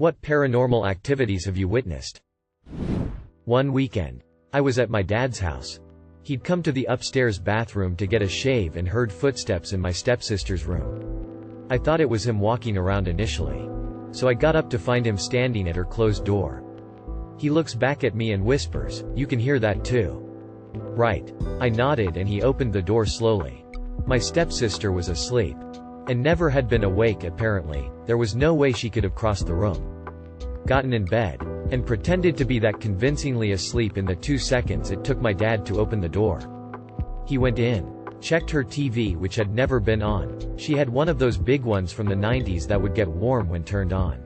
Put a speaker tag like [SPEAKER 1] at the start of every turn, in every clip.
[SPEAKER 1] What paranormal activities have you witnessed? One weekend, I was at my dad's house. He'd come to the upstairs bathroom to get a shave and heard footsteps in my stepsister's room. I thought it was him walking around initially. So I got up to find him standing at her closed door. He looks back at me and whispers, "You can hear that too?" "Right." I nodded and he opened the door slowly. My stepsister was asleep. And never had been awake apparently. There was no way she could have crossed the room, gotten in bed, and pretended to be that convincingly asleep in the 2 seconds it took my dad to open the door. He went in, checked her TV which had never been on. She had one of those big ones from the 90s that would get warm when turned on.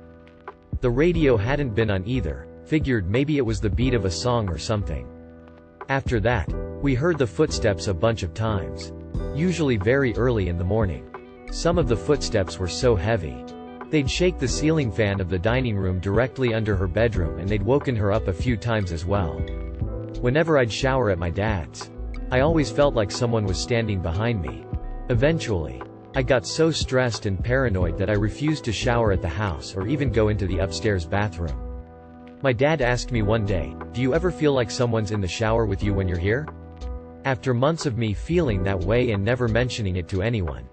[SPEAKER 1] The radio hadn't been on either, figured maybe it was the beat of a song or something. After that, we heard the footsteps a bunch of times. Usually very early in the morning. Some of the footsteps were so heavy. They'd shake the ceiling fan of the dining room directly under her bedroom and they'd woken her up a few times as well. Whenever I'd shower at my dad's, I always felt like someone was standing behind me. Eventually, I got so stressed and paranoid that I refused to shower at the house or even go into the upstairs bathroom. My dad asked me one day, "Do you ever feel like someone's in the shower with you when you're here?" After months of me feeling that way and never mentioning it to anyone.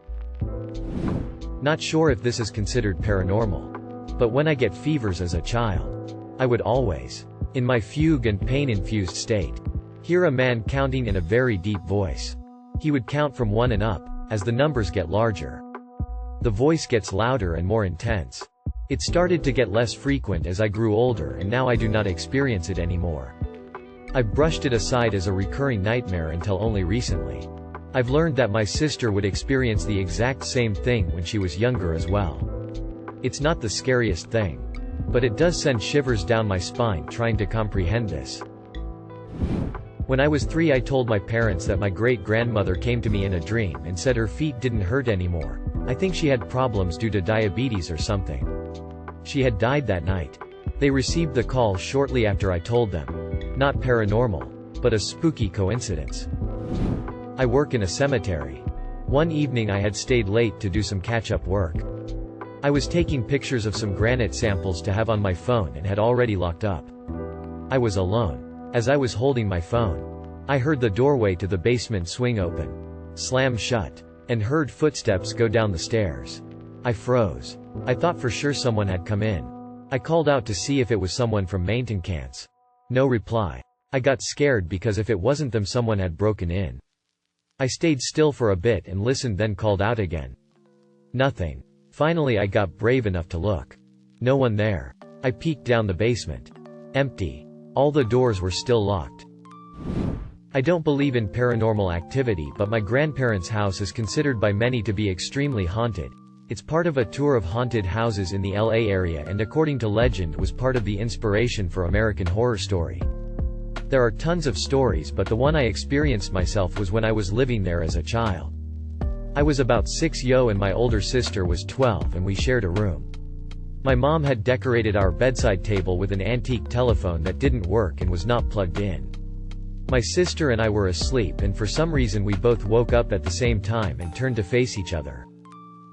[SPEAKER 1] Not sure if this is considered paranormal. But when I get fevers as a child, I would always, in my fugue and pain-infused state, hear a man counting in a very deep voice. He would count from 1 and up, as the numbers get larger. The voice gets louder and more intense. It started to get less frequent as I grew older and now I do not experience it anymore. I've brushed it aside as a recurring nightmare until only recently. I've learned that my sister would experience the exact same thing when she was younger as well. It's not the scariest thing. But it does send shivers down my spine trying to comprehend this. When I was 3 I told my parents that my great-grandmother came to me in a dream and said her feet didn't hurt anymore. I think she had problems due to diabetes or something. She had died that night. They received the call shortly after I told them. Not paranormal, but a spooky coincidence. I work in a cemetery. One evening I had stayed late to do some catch-up work. I was taking pictures of some granite samples to have on my phone and had already locked up. I was alone. As I was holding my phone, I heard the doorway to the basement swing open, slam shut, and heard footsteps go down the stairs. I froze. I thought for sure someone had come in. I called out to see if it was someone from maintenance. No reply. I got scared because if it wasn't them someone had broken in. I stayed still for a bit and listened then called out again. Nothing. Finally I got brave enough to look. No one there. I peeked down the basement. Empty. All the doors were still locked. I don't believe in paranormal activity but my grandparents' house is considered by many to be extremely haunted. It's part of a tour of haunted houses in the LA area and according to legend was part of the inspiration for American Horror Story. There are tons of stories but the one I experienced myself was when I was living there as a child. I was about 6 and my older sister was 12 and we shared a room. My mom had decorated our bedside table with an antique telephone that didn't work and was not plugged in. My sister and I were asleep and for some reason we both woke up at the same time and turned to face each other.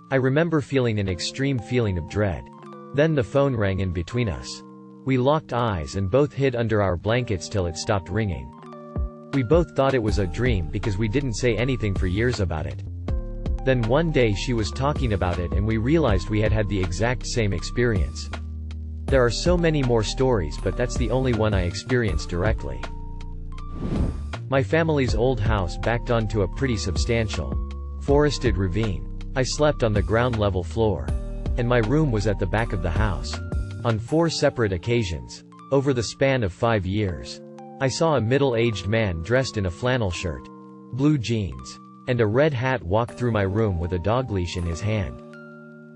[SPEAKER 1] I remember feeling an extreme feeling of dread. Then the phone rang in between us. We locked eyes and both hid under our blankets till it stopped ringing. We both thought it was a dream because we didn't say anything for years about it. Then one day she was talking about it and we realized we had had the exact same experience. There are so many more stories but that's the only one I experienced directly. My family's old house backed onto a pretty substantial, forested ravine. I slept on the ground level floor. And my room was at the back of the house. On 4 separate occasions, over the span of 5 years, I saw a middle-aged man dressed in a flannel shirt, blue jeans, and a red hat walk through my room with a dog leash in his hand.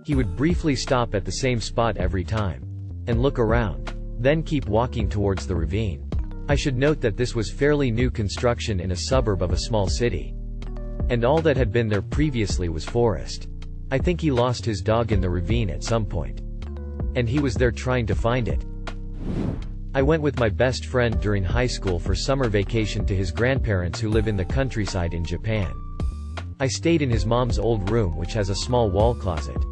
[SPEAKER 1] He would briefly stop at the same spot every time, and look around, then keep walking towards the ravine. I should note that this was fairly new construction in a suburb of a small city. And all that had been there previously was forest. I think he lost his dog in the ravine at some point. And he was there trying to find it. I went with my best friend during high school for summer vacation to his grandparents who live in the countryside in Japan. I stayed in his mom's old room which has a small wall closet.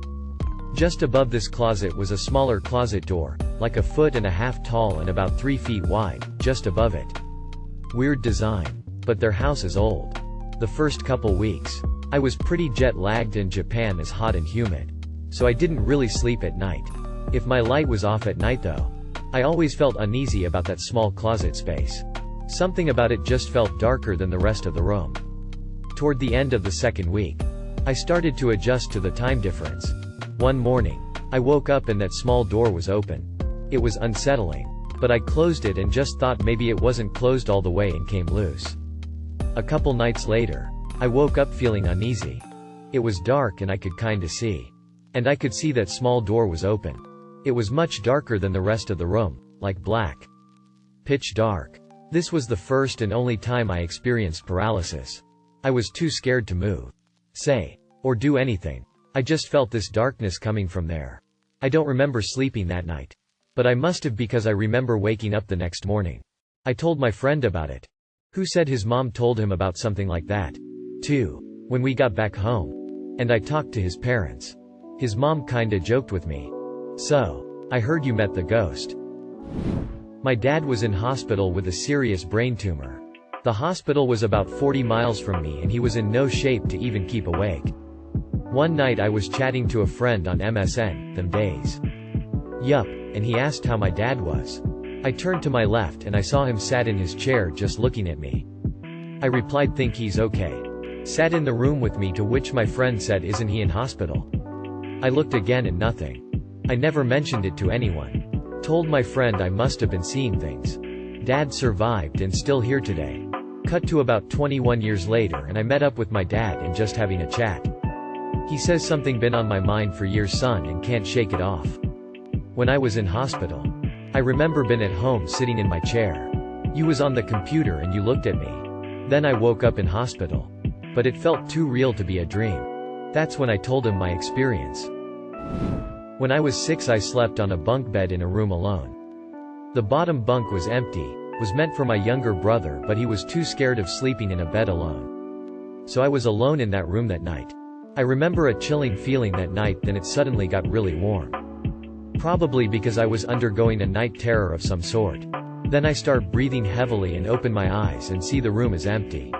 [SPEAKER 1] Just above this closet was a smaller closet door, like a foot and a half tall and about 3 feet wide, just above it. Weird design. But their house is old. The first couple weeks, I was pretty jet-lagged and Japan is hot and humid. So I didn't really sleep at night. If my light was off at night though, I always felt uneasy about that small closet space. Something about it just felt darker than the rest of the room. Toward the end of the second week, I started to adjust to the time difference. One morning, I woke up and that small door was open. It was unsettling, but I closed it and just thought maybe it wasn't closed all the way and came loose. A couple nights later, I woke up feeling uneasy. It was dark and I could kinda see. And I could see that small door was open. It was much darker than the rest of the room, like black. Pitch dark. This was the first and only time I experienced paralysis. I was too scared to move, say, or do anything. I just felt this darkness coming from there. I don't remember sleeping that night. But I must have because I remember waking up the next morning. I told my friend about it, who said his mom told him about something like that, too, when we got back home. And I talked to his parents. His mom kinda joked with me. So, I heard you met the ghost. My dad was in hospital with a serious brain tumor. The hospital was about 40 miles from me and he was in no shape to even keep awake. One night I was chatting to a friend on MSN, them days. Yup, and he asked how my dad was. I turned to my left and I saw him sat in his chair just looking at me. I replied think he's okay. Sat in the room with me, to which my friend said isn't he in hospital? I looked again and nothing. I never mentioned it to anyone. Told my friend I must have been seeing things. Dad survived and still here today. Cut to about 21 years later and I met up with my dad and just having a chat. He says something been on my mind for years son and can't shake it off. When I was in hospital, I remember been at home sitting in my chair. You was on the computer and you looked at me. Then I woke up in hospital. But it felt too real to be a dream. That's when I told him my experience. When I was 6 I slept on a bunk bed in a room alone. The bottom bunk was empty, was meant for my younger brother but he was too scared of sleeping in a bed alone. So I was alone in that room that night. I remember a chilling feeling that night, then it suddenly got really warm. Probably because I was undergoing a night terror of some sort. Then I start breathing heavily and open my eyes and see the room is empty.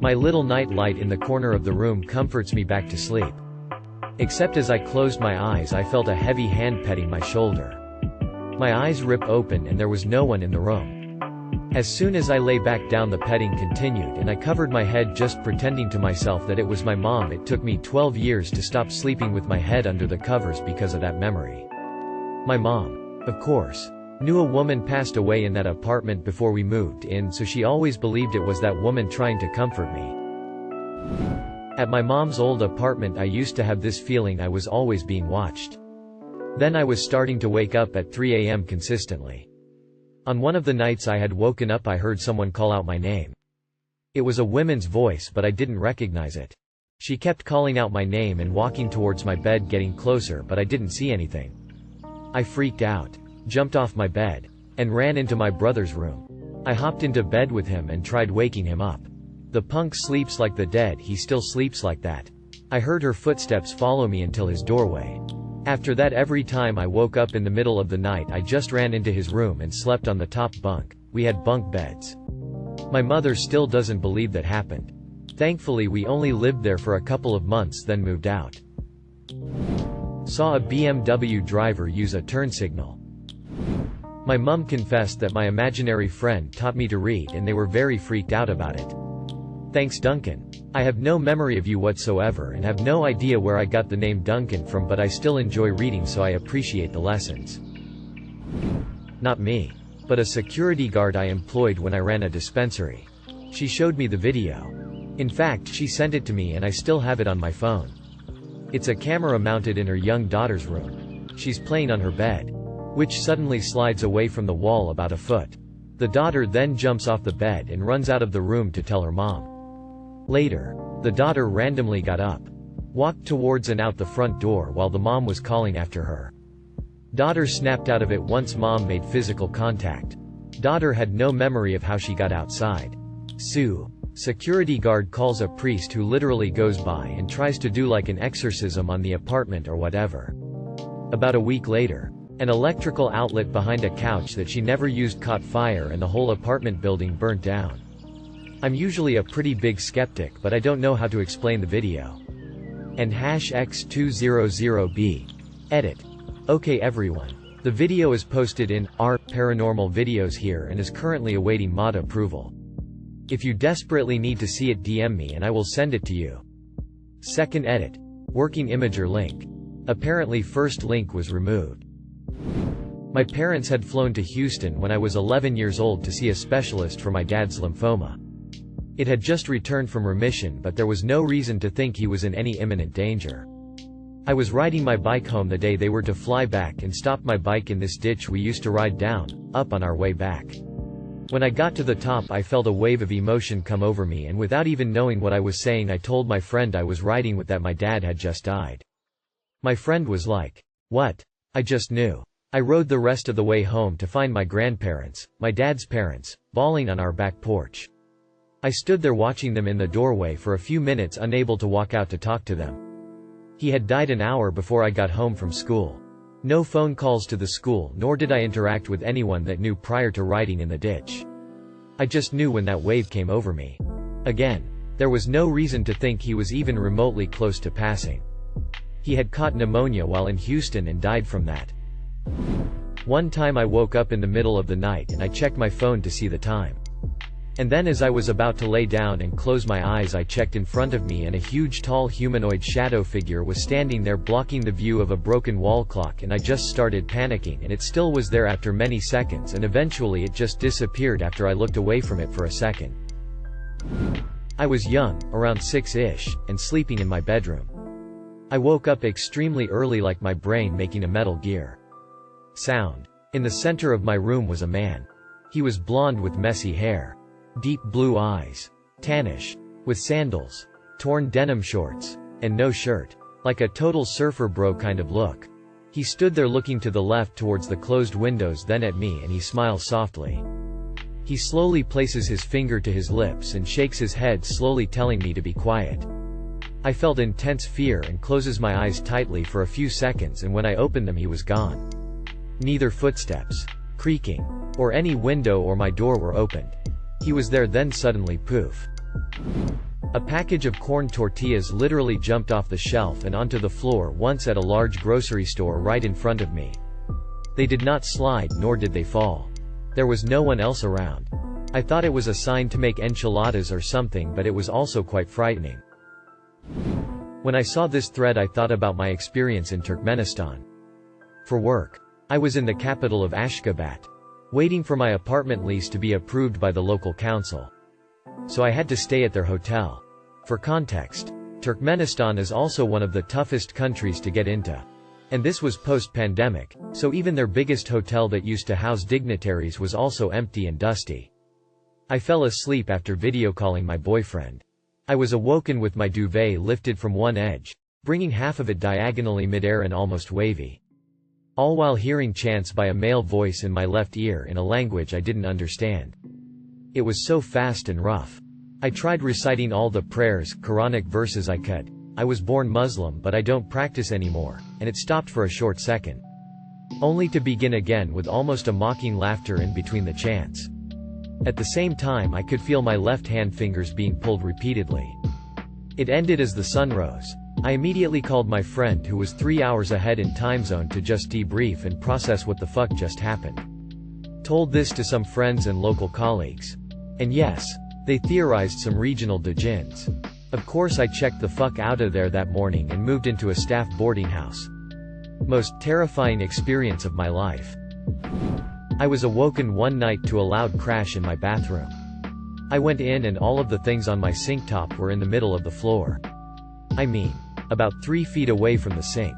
[SPEAKER 1] My little night light in the corner of the room comforts me back to sleep. Except as I closed my eyes I felt a heavy hand petting my shoulder. My eyes rip open and there was no one in the room. As soon as I lay back down the petting continued and I covered my head just pretending to myself that it was my mom. It took me 12 years to stop sleeping with my head under the covers because of that memory. My mom, of course, knew a woman passed away in that apartment before we moved in, so she always believed it was that woman trying to comfort me. At my mom's old apartment I used to have this feeling I was always being watched. Then I was starting to wake up at 3 a.m. consistently. On one of the nights I had woken up I heard someone call out my name. It was a woman's voice but I didn't recognize it. She kept calling out my name and walking towards my bed, getting closer, but I didn't see anything. I freaked out, jumped off my bed, and ran into my brother's room. I hopped into bed with him and tried waking him up. The punk sleeps like the dead, he still sleeps like that. I heard her footsteps follow me until his doorway. After that every time I woke up in the middle of the night I just ran into his room and slept on the top bunk. We had bunk beds. My mother still doesn't believe that happened. Thankfully we only lived there for a couple of months then moved out. Saw a BMW driver use a turn signal. My mum confessed that my imaginary friend taught me to read and they were very freaked out about it. Thanks Duncan. I have no memory of you whatsoever and have no idea where I got the name Duncan from, but I still enjoy reading so I appreciate the lessons. Not me, but a security guard I employed when I ran a dispensary. She showed me the video. In fact, she sent it to me and I still have it on my phone. It's a camera mounted in her young daughter's room. She's playing on her bed, which suddenly slides away from the wall about a foot. The daughter then jumps off the bed and runs out of the room to tell her mom. Later, the daughter randomly got up, walked towards and out the front door while the mom was calling after her. Daughter snapped out of it once mom made physical contact. Daughter had no memory of how she got outside. Sue. Security guard calls a priest who literally goes by and tries to do like an exorcism on the apartment or whatever. About a week later, an electrical outlet behind a couch that she never used caught fire and the whole apartment building burnt down. I'm usually a pretty big skeptic, but I don't know how to explain the video. And #X200B. Edit. Okay everyone. The video is posted in our Paranormal Videos here and is currently awaiting mod approval. If you desperately need to see it, DM me and I will send it to you. Second edit. Working imager link. Apparently first link was removed. My parents had flown to Houston when I was 11 years old to see a specialist for my dad's lymphoma. It had just returned from remission, but there was no reason to think he was in any imminent danger. I was riding my bike home the day they were to fly back and stopped my bike in this ditch we used to ride down, up on our way back. When I got to the top I felt a wave of emotion come over me, and without even knowing what I was saying I told my friend I was riding with that my dad had just died. My friend was like, "What?" I just knew. I rode the rest of the way home to find my grandparents, my dad's parents, bawling on our back porch. I stood there watching them in the doorway for a few minutes, unable to walk out to talk to them. He had died an hour before I got home from school. No phone calls to the school, nor did I interact with anyone that knew prior to riding in the ditch. I just knew when that wave came over me. Again, there was no reason to think he was even remotely close to passing. He had caught pneumonia while in Houston and died from that. One time I woke up in the middle of the night and I checked my phone to see the time. And then as I was about to lay down and close my eyes I checked in front of me and a huge tall humanoid shadow figure was standing there blocking the view of a broken wall clock, and I just started panicking, and it still was there after many seconds, and eventually it just disappeared after I looked away from it for a second. I was young, around 6-ish, and sleeping in my bedroom. I woke up extremely early, like my brain making a Metal Gear sound. In the center of my room was a man. He was blonde with messy hair. Deep blue eyes. Tannish. With sandals. Torn denim shorts. And no shirt. Like a total surfer bro kind of look. He stood there looking to the left towards the closed windows, then at me, and he smiles softly. He slowly places his finger to his lips and shakes his head, slowly telling me to be quiet. I felt intense fear and closes my eyes tightly for a few seconds, and when I opened them he was gone. Neither footsteps, creaking, or any window or my door were opened. He was there, then suddenly poof. A package of corn tortillas literally jumped off the shelf and onto the floor once at a large grocery store right in front of me. They did not slide, nor did they fall. There was no one else around. I thought it was a sign to make enchiladas or something, but it was also quite frightening. When I saw this thread I thought about my experience in Turkmenistan. For work. I was in the capital of Ashgabat, waiting for my apartment lease to be approved by the local council. So I had to stay at their hotel. For context, Turkmenistan is also one of the toughest countries to get into. And this was post-pandemic, so even their biggest hotel that used to house dignitaries was also empty and dusty. I fell asleep after video calling my boyfriend. I was awoken with my duvet lifted from one edge, bringing half of it diagonally midair and almost wavy. All while hearing chants by a male voice in my left ear in a language I didn't understand. It was so fast and rough. I tried reciting all the prayers, Quranic verses I could. I was born Muslim, but I don't practice anymore, and it stopped for a short second. Only to begin again with almost a mocking laughter in between the chants. At the same time I could feel my left hand fingers being pulled repeatedly. It ended as the sun rose. I immediately called my friend, who was 3 hours ahead in time zone, to just debrief and process what the fuck just happened. Told this to some friends and local colleagues. And yes, they theorized some regional djinns. Of course I checked the fuck out of there that morning and moved into a staff boarding house. Most terrifying experience of my life. I was awoken one night to a loud crash in my bathroom. I went in and all of the things on my sink top were in the middle of the floor. I mean, about 3 feet away from the sink.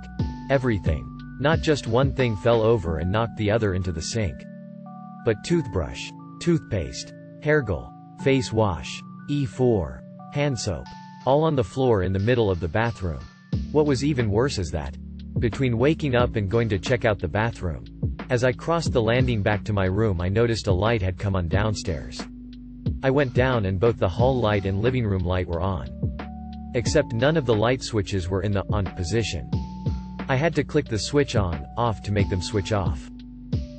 [SPEAKER 1] Everything. Not just one thing fell over and knocked the other into the sink. But toothbrush, toothpaste, hair gel, face wash, E4, hand soap. All on the floor in the middle of the bathroom. What was even worse is that, between waking up and going to check out the bathroom, as I crossed the landing back to my room I noticed a light had come on downstairs. I went down and both the hall light and living room light were on. Except none of the light switches were in the on position. I had to click the switch on, off to make them switch off.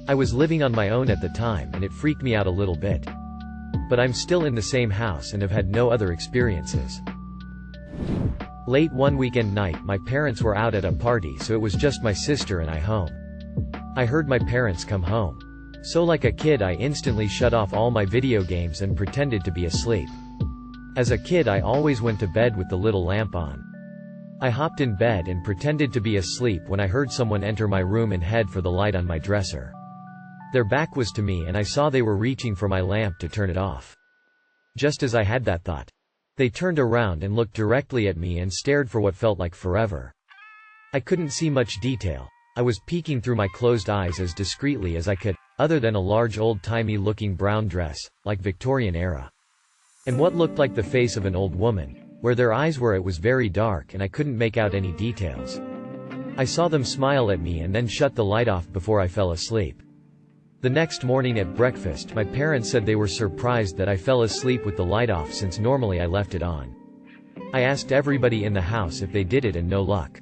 [SPEAKER 1] I was living on my own at the time and it freaked me out a little bit. But I'm still in the same house and have had no other experiences. Late one weekend night, my parents were out at a party, so it was just my sister and I home. I heard my parents come home. So like a kid, I instantly shut off all my video games and pretended to be asleep. As a kid, I always went to bed with the little lamp on. I hopped in bed and pretended to be asleep when I heard someone enter my room and head for the light on my dresser. Their back was to me and I saw they were reaching for my lamp to turn it off. Just as I had that thought, they turned around and looked directly at me and stared for what felt like forever. I couldn't see much detail. I was peeking through my closed eyes as discreetly as I could, other than a large old-timey looking brown dress, like Victorian era. And what looked like the face of an old woman. Where their eyes were, it was very dark and I couldn't make out any details. I saw them smile at me and then shut the light off before I fell asleep. The next morning at breakfast, my parents said they were surprised that I fell asleep with the light off since normally I left it on. I asked everybody in the house if they did it and no luck.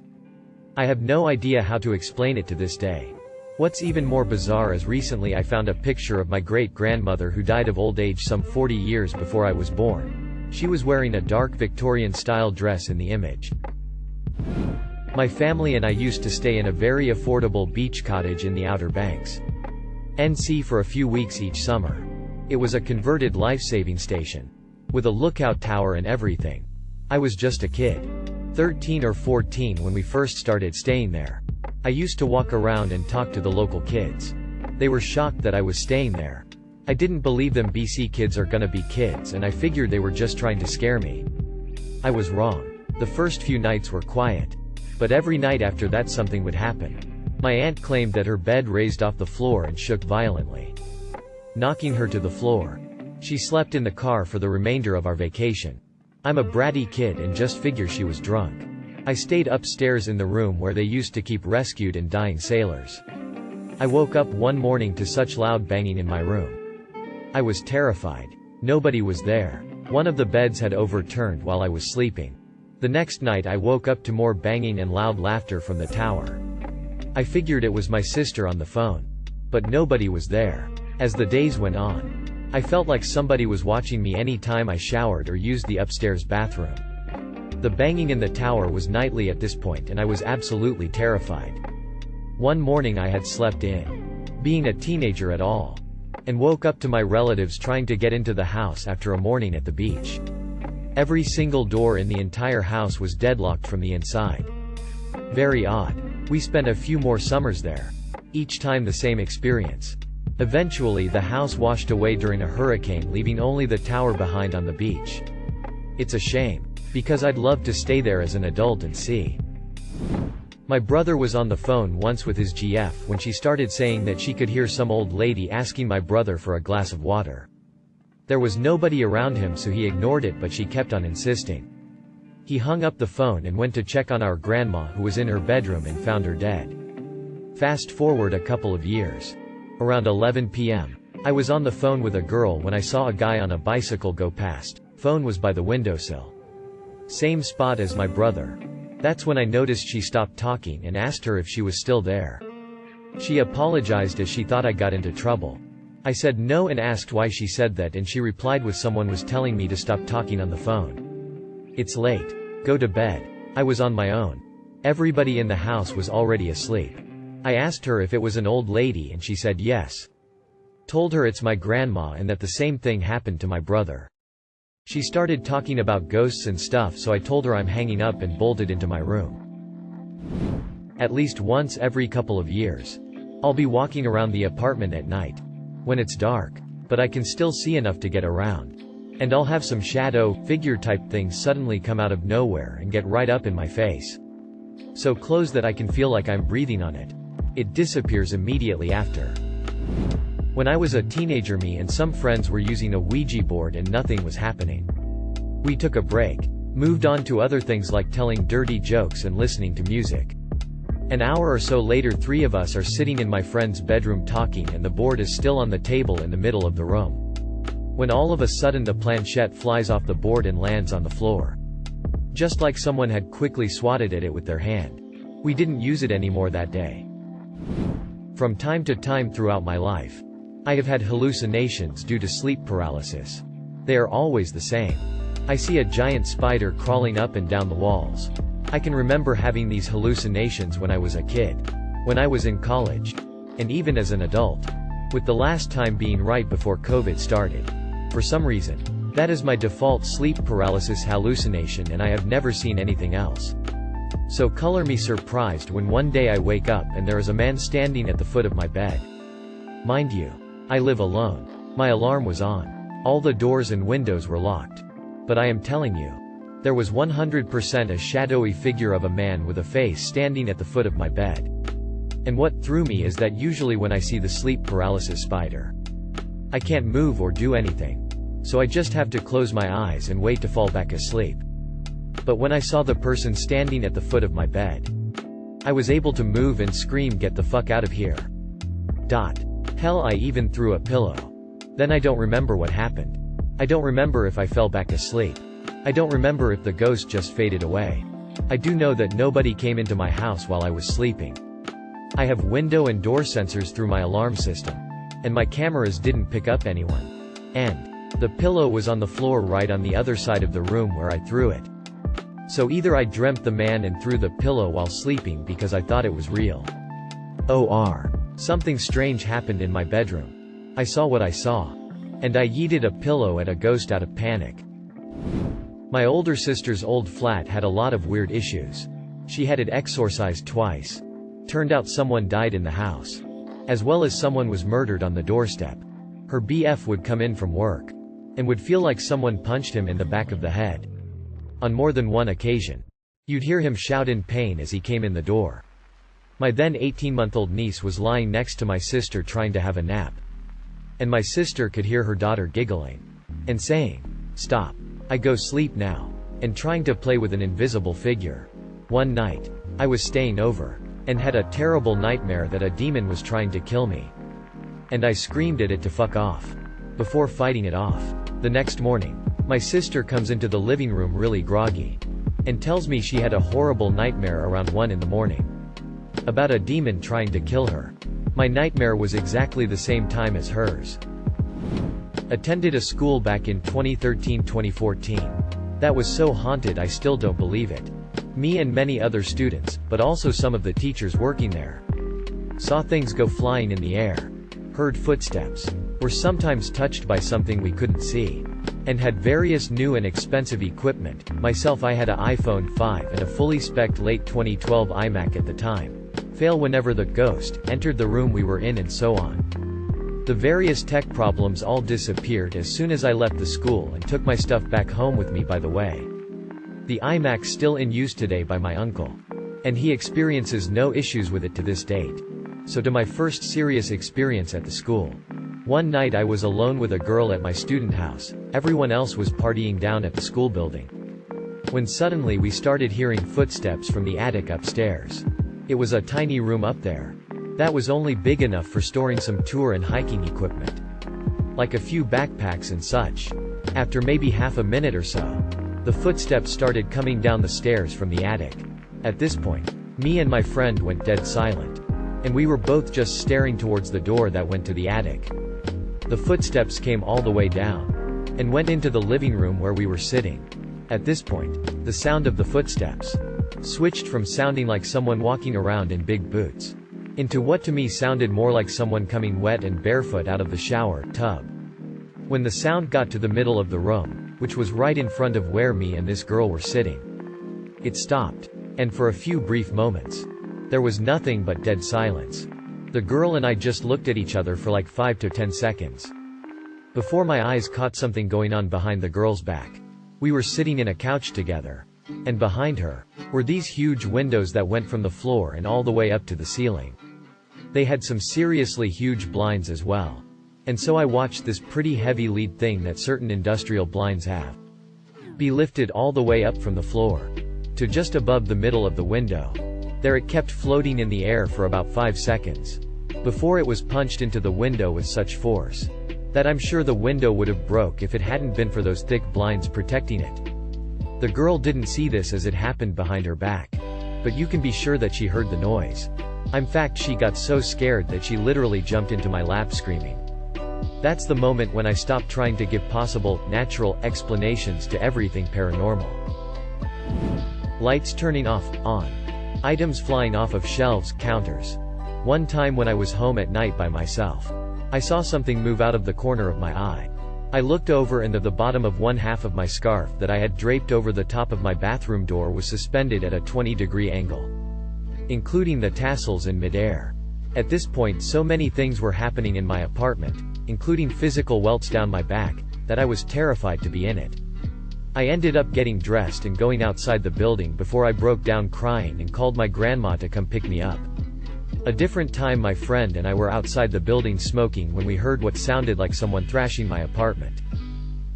[SPEAKER 1] I have no idea how to explain it to this day. What's even more bizarre is recently I found a picture of my great-grandmother who died of old age some 40 years before I was born. She was wearing a dark Victorian-style dress in the image. My family and I used to stay in a very affordable beach cottage in the Outer Banks, NC for a few weeks each summer. It was a converted life-saving station, with a lookout tower and everything. I was just a kid, 13 or 14 when we first started staying there. I used to walk around and talk to the local kids. They were shocked that I was staying there. I didn't believe them. BC kids are gonna be kids, and I figured they were just trying to scare me. I was wrong. The first few nights were quiet. But every night after that something would happen. My aunt claimed that her bed raised off the floor and shook violently, knocking her to the floor. She slept in the car for the remainder of our vacation. I'm a bratty kid and just figure she was drunk. I stayed upstairs in the room where they used to keep rescued and dying sailors. I woke up one morning to such loud banging in my room. I was terrified. Nobody was there. One of the beds had overturned while I was sleeping. The next night I woke up to more banging and loud laughter from the tower. I figured it was my sister on the phone. But nobody was there. As the days went on, I felt like somebody was watching me any time I showered or used the upstairs bathroom. The banging in the tower was nightly at this point and I was absolutely terrified. One morning I had slept in, being a teenager at all, and woke up to my relatives trying to get into the house after a morning at the beach. Every single door in the entire house was deadlocked from the inside. Very odd. We spent a few more summers there. Each time the same experience. Eventually the house washed away during a hurricane, leaving only the tower behind on the beach. It's a shame, because I'd love to stay there as an adult and see. My brother was on the phone once with his GF when she started saying that she could hear some old lady asking my brother for a glass of water. There was nobody around him, so he ignored it, but she kept on insisting. He hung up the phone and went to check on our grandma, who was in her bedroom, and found her dead. Fast forward a couple of years. Around 11 p.m. I was on the phone with a girl when I saw a guy on a bicycle go past. Phone was by the windowsill. Same spot as my brother. That's when I noticed she stopped talking and asked her if she was still there. She apologized as she thought I got into trouble. I said no and asked why she said that, and she replied with someone was telling me to stop talking on the phone. It's late. Go to bed. I was on my own. Everybody in the house was already asleep. I asked her if it was an old lady and she said yes. Told her it's my grandma and that the same thing happened to my brother. She started talking about ghosts and stuff, so I told her I'm hanging up and bolted into my room. At least once every couple of years, I'll be walking around the apartment at night. When it's dark, but I can still see enough to get around. And I'll have some shadow, figure type things suddenly come out of nowhere and get right up in my face. So close that I can feel like I'm breathing on it. It disappears immediately after. When I was a teenager, me and some friends were using a Ouija board and nothing was happening. We took a break, moved on to other things like telling dirty jokes and listening to music. An hour or so later, three of us are sitting in my friend's bedroom talking and the board is still on the table in the middle of the room. When all of a sudden the planchette flies off the board and lands on the floor. Just like someone had quickly swatted at it with their hand. We didn't use it anymore that day. From time to time throughout my life, I have had hallucinations due to sleep paralysis. They are always the same. I see a giant spider crawling up and down the walls. I can remember having these hallucinations when I was a kid, when I was in college, and even as an adult, with the last time being right before COVID started. For some reason, that is my default sleep paralysis hallucination, and I have never seen anything else. So color me surprised when one day I wake up and there is a man standing at the foot of my bed. Mind you, I live alone. My alarm was on. All the doors and windows were locked. But I am telling you, there was 100% a shadowy figure of a man with a face standing at the foot of my bed. And what threw me is that usually when I see the sleep paralysis spider, I can't move or do anything. So I just have to close my eyes and wait to fall back asleep. But when I saw the person standing at the foot of my bed, I was able to move and scream, "Get the fuck out of here." Hell, I even threw a pillow. Then I don't remember what happened. I don't remember if I fell back asleep. I don't remember if the ghost just faded away. I do know that nobody came into my house while I was sleeping. I have window and door sensors through my alarm system, and my cameras didn't pick up anyone. And the pillow was on the floor right on the other side of the room where I threw it. So either I dreamt the man and threw the pillow while sleeping because I thought it was real, or something strange happened in my bedroom. I saw what I saw, and I yeeted a pillow at a ghost out of panic. My older sister's old flat had a lot of weird issues. She had it exorcised twice. Turned out someone died in the house, as well as someone was murdered on the doorstep. Her BF would come in from work, and would feel like someone punched him in the back of the head. On more than one occasion, you'd hear him shout in pain as he came in the door. My then 18-month-old niece was lying next to my sister trying to have a nap. And my sister could hear her daughter giggling and saying, "Stop. I go sleep now," and trying to play with an invisible figure. One night, I was staying over, and had a terrible nightmare that a demon was trying to kill me. And I screamed at it to fuck off, before fighting it off. The next morning, my sister comes into the living room really groggy, and tells me she had a horrible nightmare around 1 in the morning. About a demon trying to kill her. My nightmare was exactly the same time as hers. Attended a school back in 2013-2014. That was so haunted I still don't believe it. Me and many other students, but also some of the teachers working there, saw things go flying in the air, heard footsteps, were sometimes touched by something we couldn't see, and had various new and expensive equipment. Myself, I had an iPhone 5 and a fully spec'd late 2012 iMac at the time. Fail whenever the ghost entered the room we were in, and so on. The various tech problems all disappeared as soon as I left the school and took my stuff back home with me, by the way. The iMac's still in use today by my uncle, and he experiences no issues with it to this date. So to my first serious experience at the school. One night I was alone with a girl at my student house. Everyone else was partying down at the school building. When suddenly we started hearing footsteps from the attic upstairs. It was a tiny room up there that was only big enough for storing some tour and hiking equipment, like a few backpacks and such. After maybe half a minute or so, the footsteps started coming down the stairs from the attic. At this point, me and my friend went dead silent, and we were both just staring towards the door that went to the attic. The footsteps came all the way down, and went into the living room where we were sitting. At this point, the sound of the footsteps switched from sounding like someone walking around in big boots, into what to me sounded more like someone coming wet and barefoot out of the shower tub. When the sound got to the middle of the room, which was right in front of where me and this girl were sitting, it stopped, and for a few brief moments, there was nothing but dead silence. The girl and I just looked at each other for like 5 to 10 seconds, before my eyes caught something going on behind the girl's back. We were sitting in a couch together, and behind her were these huge windows that went from the floor and all the way up to the ceiling. They had some seriously huge blinds as well. And so I watched this pretty heavy lead thing that certain industrial blinds have be lifted all the way up from the floor to just above the middle of the window. There it kept floating in the air for about 5 seconds, before it was punched into the window with such force that I'm sure the window would have broke if it hadn't been for those thick blinds protecting it. The girl didn't see this as it happened behind her back, but you can be sure that she heard the noise. In fact, she got so scared that she literally jumped into my lap screaming. That's the moment when I stopped trying to give possible, natural explanations to everything paranormal. Lights turning off, on. Items flying off of shelves, counters. One time when I was home at night by myself, I saw something move out of the corner of my eye. I looked over and the bottom of one half of my scarf that I had draped over the top of my bathroom door was suspended at a 20-degree angle, including the tassels in midair. At this point, so many things were happening in my apartment, including physical welts down my back, that I was terrified to be in it. I ended up getting dressed and going outside the building before I broke down crying and called my grandma to come pick me up. A different time my friend and I were outside the building smoking when we heard what sounded like someone thrashing my apartment.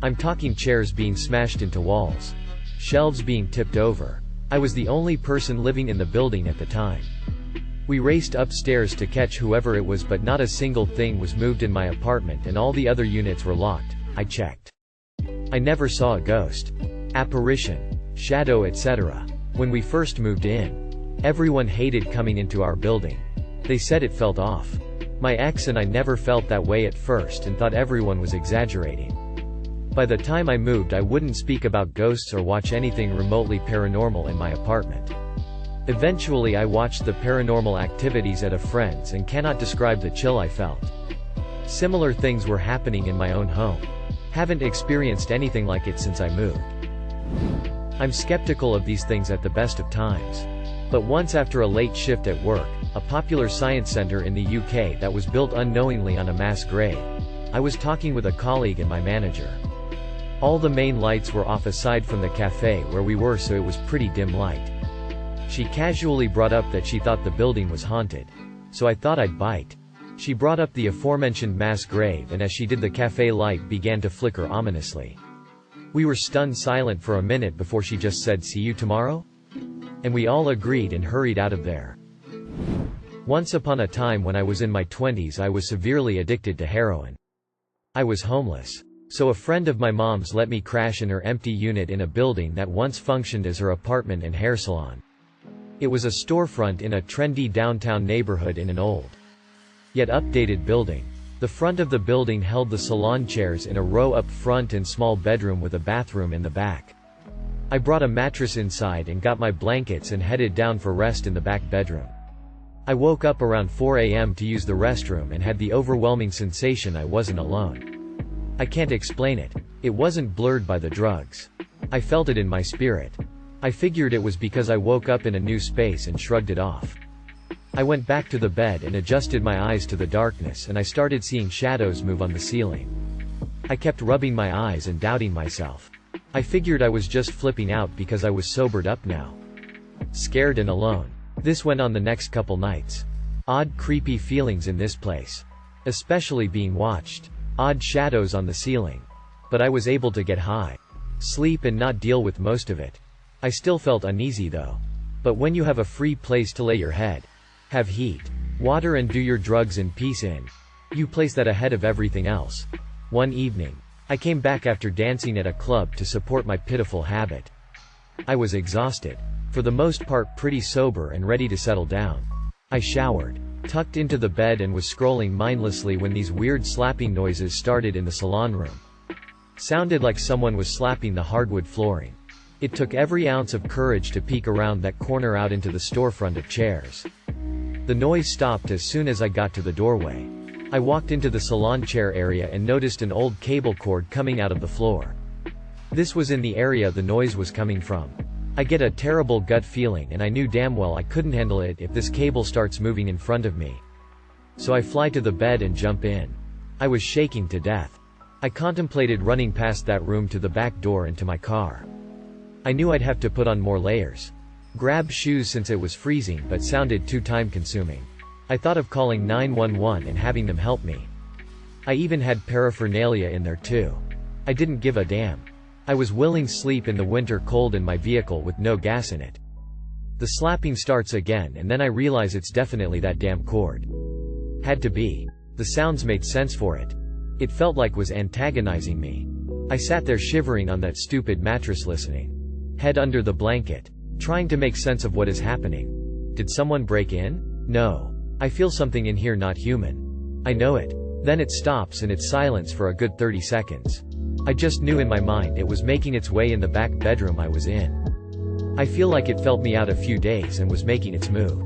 [SPEAKER 1] I'm talking chairs being smashed into walls, shelves being tipped over. I was the only person living in the building at the time. We raced upstairs to catch whoever it was, but not a single thing was moved in my apartment and all the other units were locked. I checked. I never saw a ghost, apparition, shadow, etc. When we first moved in, everyone hated coming into our building. They said it felt off. My ex and I never felt that way at first and thought everyone was exaggerating. By the time I moved, I wouldn't speak about ghosts or watch anything remotely paranormal in my apartment. Eventually I watched the paranormal activities at a friend's and cannot describe the chill I felt. Similar things were happening in my own home. Haven't experienced anything like it since I moved. I'm skeptical of these things at the best of times. But once, after a late shift at work, a popular science center in the UK that was built unknowingly on a mass grave, I was talking with a colleague and my manager. All the main lights were off aside from the cafe where we were, so it was pretty dim light. She casually brought up that she thought the building was haunted. So I thought I'd bite. She brought up the aforementioned mass grave, and as she did, the cafe light began to flicker ominously. We were stunned silent for a minute before she just said, "See you tomorrow?" And we all agreed and hurried out of there. Once upon a time when I was in my 20s, I was severely addicted to heroin. I was homeless. So a friend of my mom's let me crash in her empty unit in a building that once functioned as her apartment and hair salon. It was a storefront in a trendy downtown neighborhood in an old, yet updated building. The front of the building held the salon chairs in a row up front and small bedroom with a bathroom in the back. I brought a mattress inside and got my blankets and headed down for rest in the back bedroom. I woke up around 4 a.m. to use the restroom and had the overwhelming sensation I wasn't alone. I can't explain it. It wasn't blurred by the drugs. I felt it in my spirit. I figured it was because I woke up in a new space and shrugged it off. I went back to the bed and adjusted my eyes to the darkness, and I started seeing shadows move on the ceiling. I kept rubbing my eyes and doubting myself. I figured I was just flipping out because I was sobered up now. Scared and alone. This went on the next couple nights. Odd, creepy feelings in this place. Especially being watched. Odd shadows on the ceiling. But I was able to get high, sleep, and not deal with most of it. I still felt uneasy though. But when you have a free place to lay your head, have heat, water, and do your drugs in peace in, you place that ahead of everything else. One evening, I came back after dancing at a club to support my pitiful habit. I was exhausted, for the most part pretty sober and ready to settle down. I showered, tucked into the bed, and was scrolling mindlessly when these weird slapping noises started in the salon room. Sounded like someone was slapping the hardwood flooring. It took every ounce of courage to peek around that corner out into the storefront of chairs. The noise stopped as soon as I got to the doorway. I walked into the salon chair area and noticed an old cable cord coming out of the floor. This was in the area the noise was coming from. I get a terrible gut feeling, and I knew damn well I couldn't handle it if this cable starts moving in front of me. So I fly to the bed and jump in. I was shaking to death. I contemplated running past that room to the back door and to my car. I knew I'd have to put on more layers. Grab shoes since it was freezing, but sounded too time-consuming. I thought of calling 911 and having them help me. I even had paraphernalia in there too. I didn't give a damn. I was willing sleep in the winter cold in my vehicle with no gas in it. The slapping starts again, and then I realize it's definitely that damn cord. Had to be. The sounds made sense for it. It felt like was antagonizing me. I sat there shivering on that stupid mattress, listening. Head under the blanket. trying to make sense of what is happening. Did someone break in? No. I feel something in here not human. I know it. Then it stops and it's silence for a good 30 seconds. I just knew in my mind it was making its way in the back bedroom I was in. I feel like it felt me out a few days and was making its move.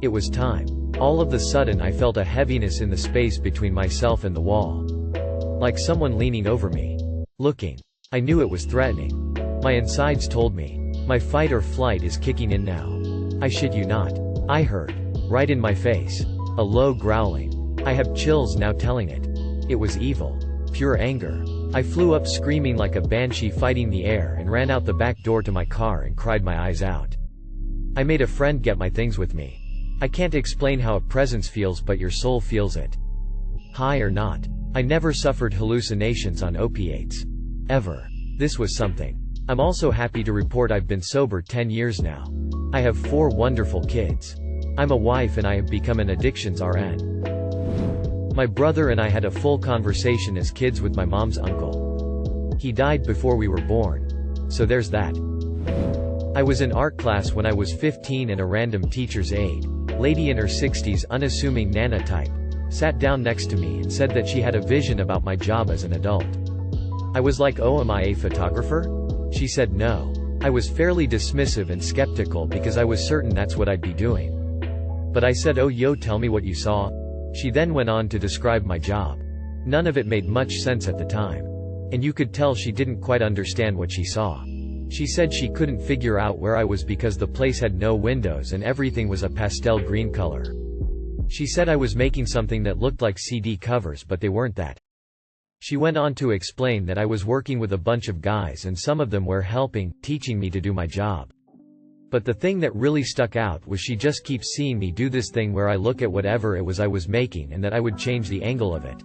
[SPEAKER 1] It was time. All of the sudden I felt a heaviness in the space between myself and the wall. Like someone leaning over me. Looking. I knew it was threatening. My insides told me. My fight or flight is kicking in now. I shit you not. I heard. Right in my face. A low growling. I have chills now telling it. It was evil. Pure anger. I flew up screaming like a banshee fighting the air and ran out the back door to my car and cried my eyes out. I made a friend get my things with me. I can't explain how a presence feels, but your soul feels it. High or not. I never suffered hallucinations on opiates. Ever. This was something. I'm also happy to report I've been sober 10 years now. I have 4 wonderful kids. I'm a wife and I have become an addictions RN. My brother and I had a full conversation as kids with my mom's uncle. He died before we were born. So there's that. I was in art class when I was 15 and a random teacher's aide, lady in her 60s, unassuming Nana type, sat down next to me and said that she had a vision about my job as an adult. I was like, oh, am I a photographer? She said no. I was fairly dismissive and skeptical because I was certain that's what I'd be doing. But I said, oh yo, tell me what you saw. She then went on to describe my job. None of it made much sense at the time. And you could tell she didn't quite understand what she saw. She said she couldn't figure out where I was because the place had no windows and everything was a pastel green color. She said I was making something that looked like CD covers, but they weren't that. She went on to explain that I was working with a bunch of guys and some of them were helping, teaching me to do my job. But the thing that really stuck out was she just keeps seeing me do this thing where I look at whatever it was I was making and that I would change the angle of it.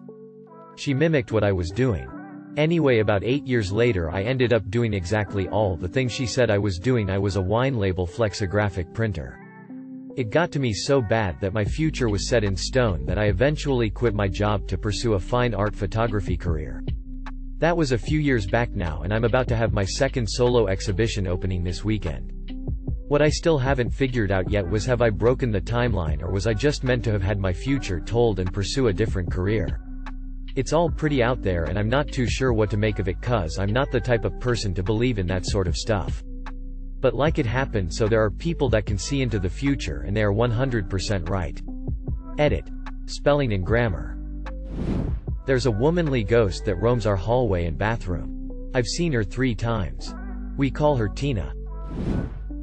[SPEAKER 1] She mimicked what I was doing. Anyway, about 8 years later I ended up doing exactly all the things she said I was doing. I was a wine label flexographic printer. It got to me so bad that my future was set in stone that I eventually quit my job to pursue a fine art photography career. That was a few years back now, and I'm about to have my second solo exhibition opening this weekend. What I still haven't figured out yet was, have I broken the timeline, or was I just meant to have had my future told and pursue a different career? It's all pretty out there and I'm not too sure what to make of it, cause I'm not the type of person to believe in that sort of stuff. But like it happened, so there are people that can see into the future and they are 100% right. Edit. Spelling and grammar. There's a womanly ghost that roams our hallway and bathroom. I've seen her 3 times. We call her Tina.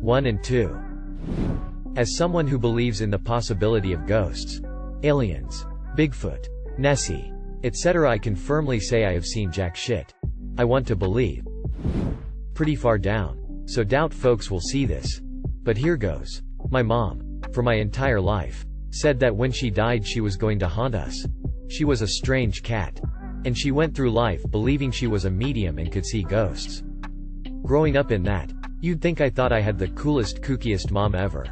[SPEAKER 1] 1 and 2. As someone who believes in the possibility of ghosts, aliens, Bigfoot, Nessie, etc., I can firmly say I have seen jack shit. I want to believe. Pretty far down. So doubt folks will see this. But here goes. My mom, for my entire life, said that when she died she was going to haunt us. She was a strange cat. And she went through life believing she was a medium and could see ghosts. Growing up in that, you'd think I thought I had the coolest, kookiest mom ever.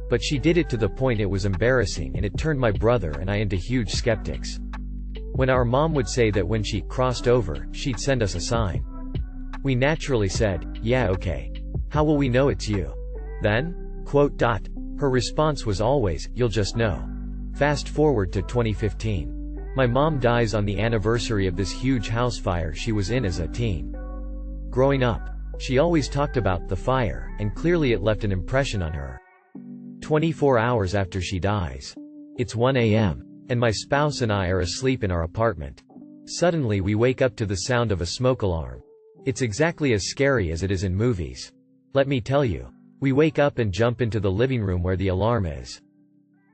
[SPEAKER 1] But she did it to the point it was embarrassing, and it turned my brother and I into huge skeptics. When our mom would say that when she crossed over, she'd send us a sign. We naturally said, yeah, okay. How will we know it's you? Then, quote, her response was always, you'll just know. Fast forward to 2015. My mom dies on the anniversary of this huge house fire she was in as a teen. Growing up, she always talked about the fire, and clearly it left an impression on her. 24 hours after she dies. It's 1 a.m. and my spouse and I are asleep in our apartment. Suddenly we wake up to the sound of a smoke alarm. It's exactly as scary as it is in movies. Let me tell you. We wake up and jump into the living room where the alarm is.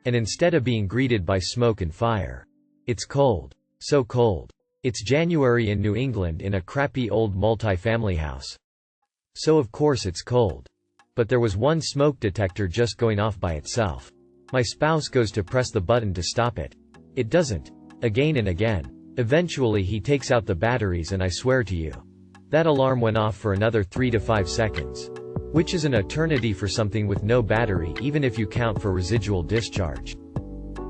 [SPEAKER 1] And instead of being greeted by smoke and fire, it's cold. So cold. It's January in New England in a crappy old multi-family house. So of course it's cold. But there was one smoke detector just going off by itself. My spouse goes to press the button to stop it. It doesn't. Again and again. Eventually he takes out the batteries, and I swear to you, that alarm went off for another 3 to 5 seconds. Which is an eternity for something with no battery, even if you count for residual discharge.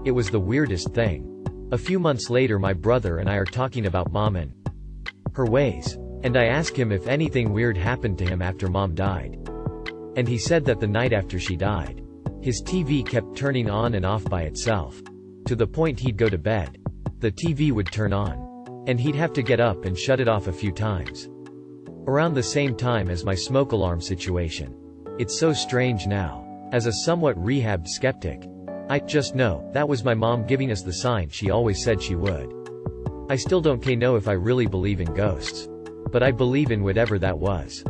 [SPEAKER 1] It was the weirdest thing. A few months later my brother and I are talking about mom and her ways. And I ask him if anything weird happened to him after mom died. And he said that the night after she died, his TV kept turning on and off by itself. To the point he'd go to bed, the TV would turn on, and he'd have to get up and shut it off a few times. Around the same time as my smoke alarm situation. It's so strange now. As a somewhat rehabbed skeptic, I just know that was my mom giving us the sign she always said she would. I still don't know if I really believe in ghosts. But I believe in whatever that was.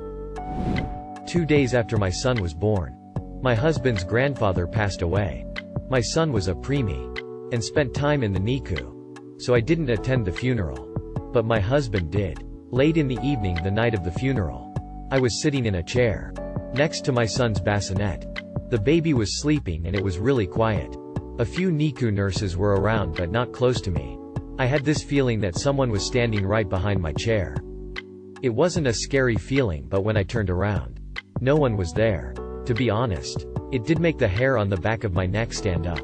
[SPEAKER 1] 2 days after my son was born, my husband's grandfather passed away. My son was a preemie and spent time in the NICU, so I didn't attend the funeral. But my husband did. Late in the evening the night of the funeral, I was sitting in a chair next to my son's bassinet. The baby was sleeping and it was really quiet. A few NICU nurses were around but not close to me. I had this feeling that someone was standing right behind my chair. It wasn't a scary feeling, but when I turned around, no one was there. To be honest, it did make the hair on the back of my neck stand up.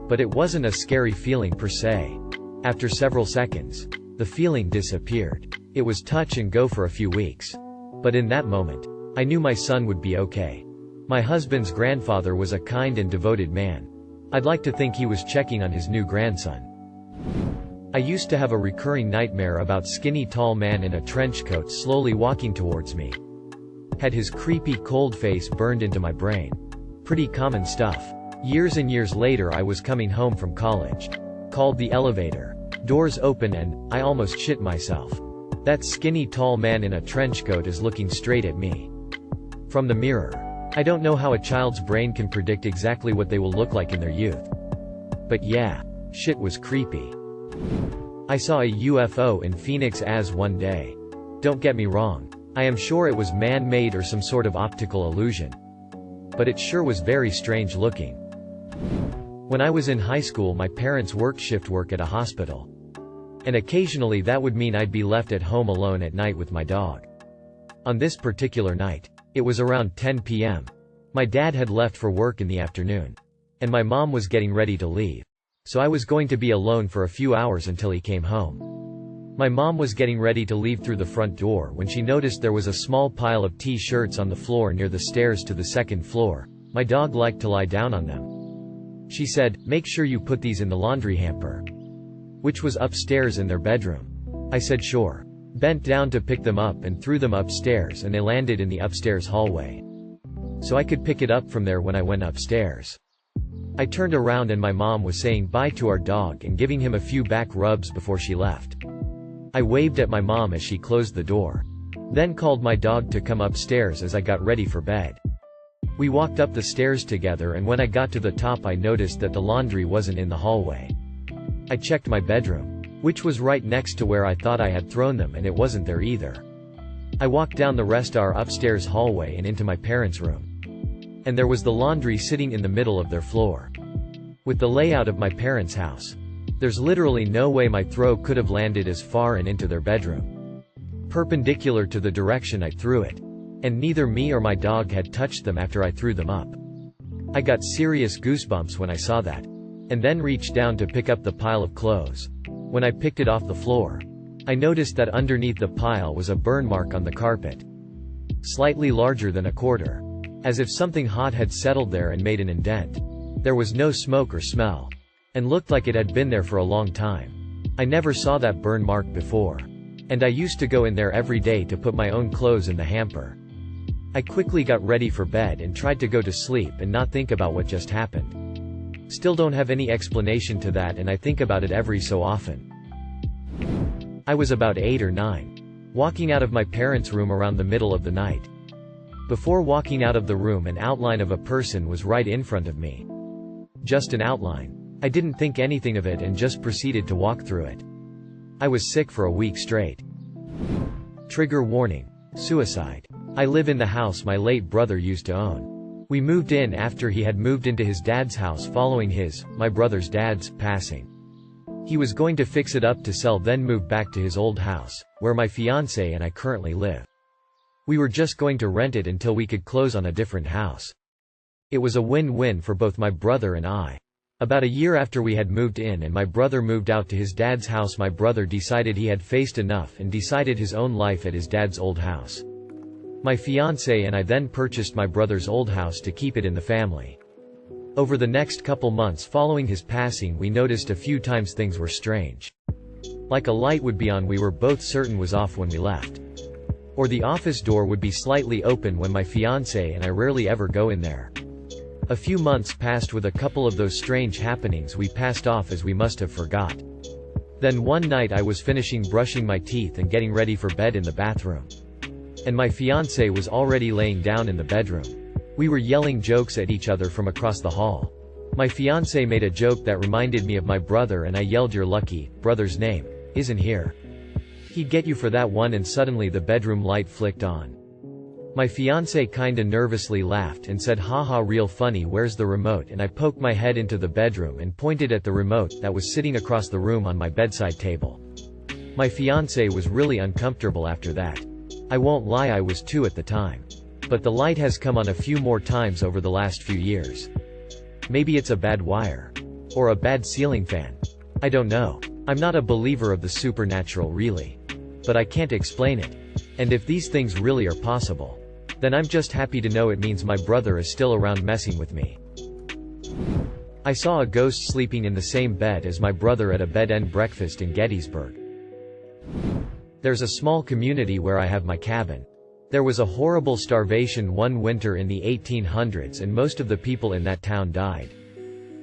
[SPEAKER 1] But it wasn't a scary feeling per se. After several seconds, the feeling disappeared. It was touch and go for a few weeks. But in that moment, I knew my son would be okay. My husband's grandfather was a kind and devoted man. I'd like to think he was checking on his new grandson. I used to have a recurring nightmare about skinny tall man in a trench coat slowly walking towards me. Had his creepy cold face burned into my brain. Pretty common stuff. Years and years later I was coming home from college. Called the elevator. Doors open and I almost shit myself. That skinny tall man in a trench coat is looking straight at me from the mirror. I don't know how a child's brain can predict exactly what they will look like in their youth. But yeah, shit was creepy. I saw a UFO in Phoenix as one day. Don't get me wrong, I am sure it was man-made or some sort of optical illusion. But it sure was very strange looking. When I was in high school my parents worked shift work at a hospital. And occasionally that would mean I'd be left at home alone at night with my dog. On this particular night, it was around 10 p.m. My dad had left for work in the afternoon. And my mom was getting ready to leave. So I was going to be alone for a few hours until he came home. My mom was getting ready to leave through the front door when she noticed there was a small pile of t-shirts on the floor near the stairs to the second floor. My dog liked to lie down on them. She said, "Make sure you put these in the laundry hamper," which was upstairs in their bedroom. I said sure. Bent down to pick them up and threw them upstairs and they landed in the upstairs hallway. So I could pick it up from there when I went upstairs. I turned around and my mom was saying bye to our dog and giving him a few back rubs before she left. I waved at my mom as she closed the door. Then called my dog to come upstairs as I got ready for bed. We walked up the stairs together and when I got to the top I noticed that the laundry wasn't in the hallway. I checked my bedroom, which was right next to where I thought I had thrown them, and it wasn't there either. I walked down the rest of our upstairs hallway and into my parents' room. And there was the laundry sitting in the middle of their floor. With the layout of my parents' house, there's literally no way my throw could have landed as far and into their bedroom. Perpendicular to the direction I threw it. And neither me or my dog had touched them after I threw them up. I got serious goosebumps when I saw that. And then reached down to pick up the pile of clothes. When I picked it off the floor, I noticed that underneath the pile was a burn mark on the carpet. Slightly larger than a quarter. As if something hot had settled there and made an indent. There was no smoke or smell. And looked like it had been there for a long time. I never saw that burn mark before. And I used to go in there every day to put my own clothes in the hamper. I quickly got ready for bed and tried to go to sleep and not think about what just happened. Still don't have any explanation to that, and I think about it every so often. I was about 8 or 9. Walking out of my parents' room around the middle of the night. Before walking out of the room an outline of a person was right in front of me. Just an outline. I didn't think anything of it and just proceeded to walk through it. I was sick for a week straight. Trigger warning. Suicide. I live in the house my late brother used to own. We moved in after he had moved into his dad's house following my brother's dad's, passing. He was going to fix it up to sell, then move back to his old house, where my fiancé and I currently live. We were just going to rent it until we could close on a different house. It was a win-win for both my brother and I. About a year after we had moved in and my brother moved out to his dad's house, my brother decided he had faced enough and decided his own life at his dad's old house. My fiancé and I then purchased my brother's old house to keep it in the family. Over the next couple months following his passing, we noticed a few times things were strange. Like a light would be on we were both certain was off when we left. Or the office door would be slightly open when my fiancé and I rarely ever go in there. A few months passed with a couple of those strange happenings we passed off as we must have forgot. Then one night I was finishing brushing my teeth and getting ready for bed in the bathroom. And my fiancé was already laying down in the bedroom. We were yelling jokes at each other from across the hall. My fiancé made a joke that reminded me of my brother and I yelled, "You're lucky, brother's name isn't here. He'd get you for that one," and suddenly the bedroom light flicked on. My fiancé kinda nervously laughed and said, "Haha, real funny, where's the remote?" And I poked my head into the bedroom and pointed at the remote that was sitting across the room on my bedside table. My fiancé was really uncomfortable after that. I won't lie, I was too at the time. But the light has come on a few more times over the last few years. Maybe it's a bad wire. Or a bad ceiling fan. I don't know. I'm not a believer of the supernatural really. But I can't explain it. And if these things really are possible, then I'm just happy to know it means my brother is still around messing with me. I saw a ghost sleeping in the same bed as my brother at a bed-and breakfast in Gettysburg. There's a small community where I have my cabin. There was a horrible starvation one winter in the 1800s and most of the people in that town died.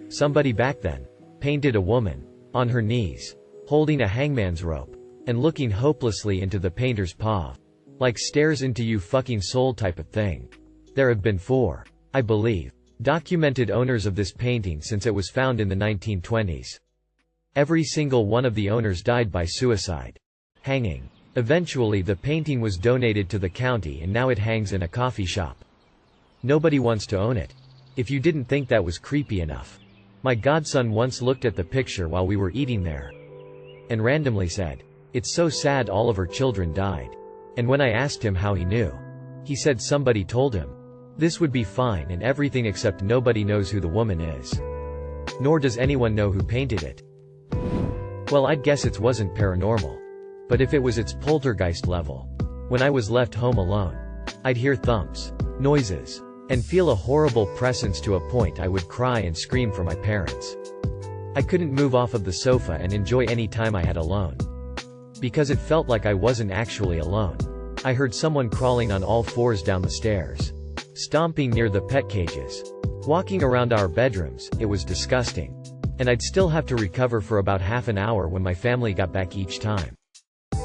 [SPEAKER 1] Somebody back then painted a woman on her knees, holding a hangman's rope, and looking hopelessly into the painter's paw. Like stares into you fucking soul type of thing. There have been 4, I believe, documented owners of this painting since it was found in the 1920s. Every single one of the owners died by suicide. Hanging. Eventually the painting was donated to the county and now it hangs in a coffee shop. Nobody wants to own it. If you didn't think that was creepy enough. My godson once looked at the picture while we were eating there. And randomly said, "It's so sad all of her children died." And when I asked him how he knew, he said somebody told him. This would be fine and everything except nobody knows who the woman is. Nor does anyone know who painted it. Well, I'd guess it wasn't paranormal. But if it was, it's poltergeist level. When I was left home alone, I'd hear thumps, noises, and feel a horrible presence to a point I would cry and scream for my parents. I couldn't move off of the sofa and enjoy any time I had alone. Because it felt like I wasn't actually alone. I heard someone crawling on all fours down the stairs. Stomping near the pet cages. Walking around our bedrooms, it was disgusting. And I'd still have to recover for about half an hour when my family got back each time.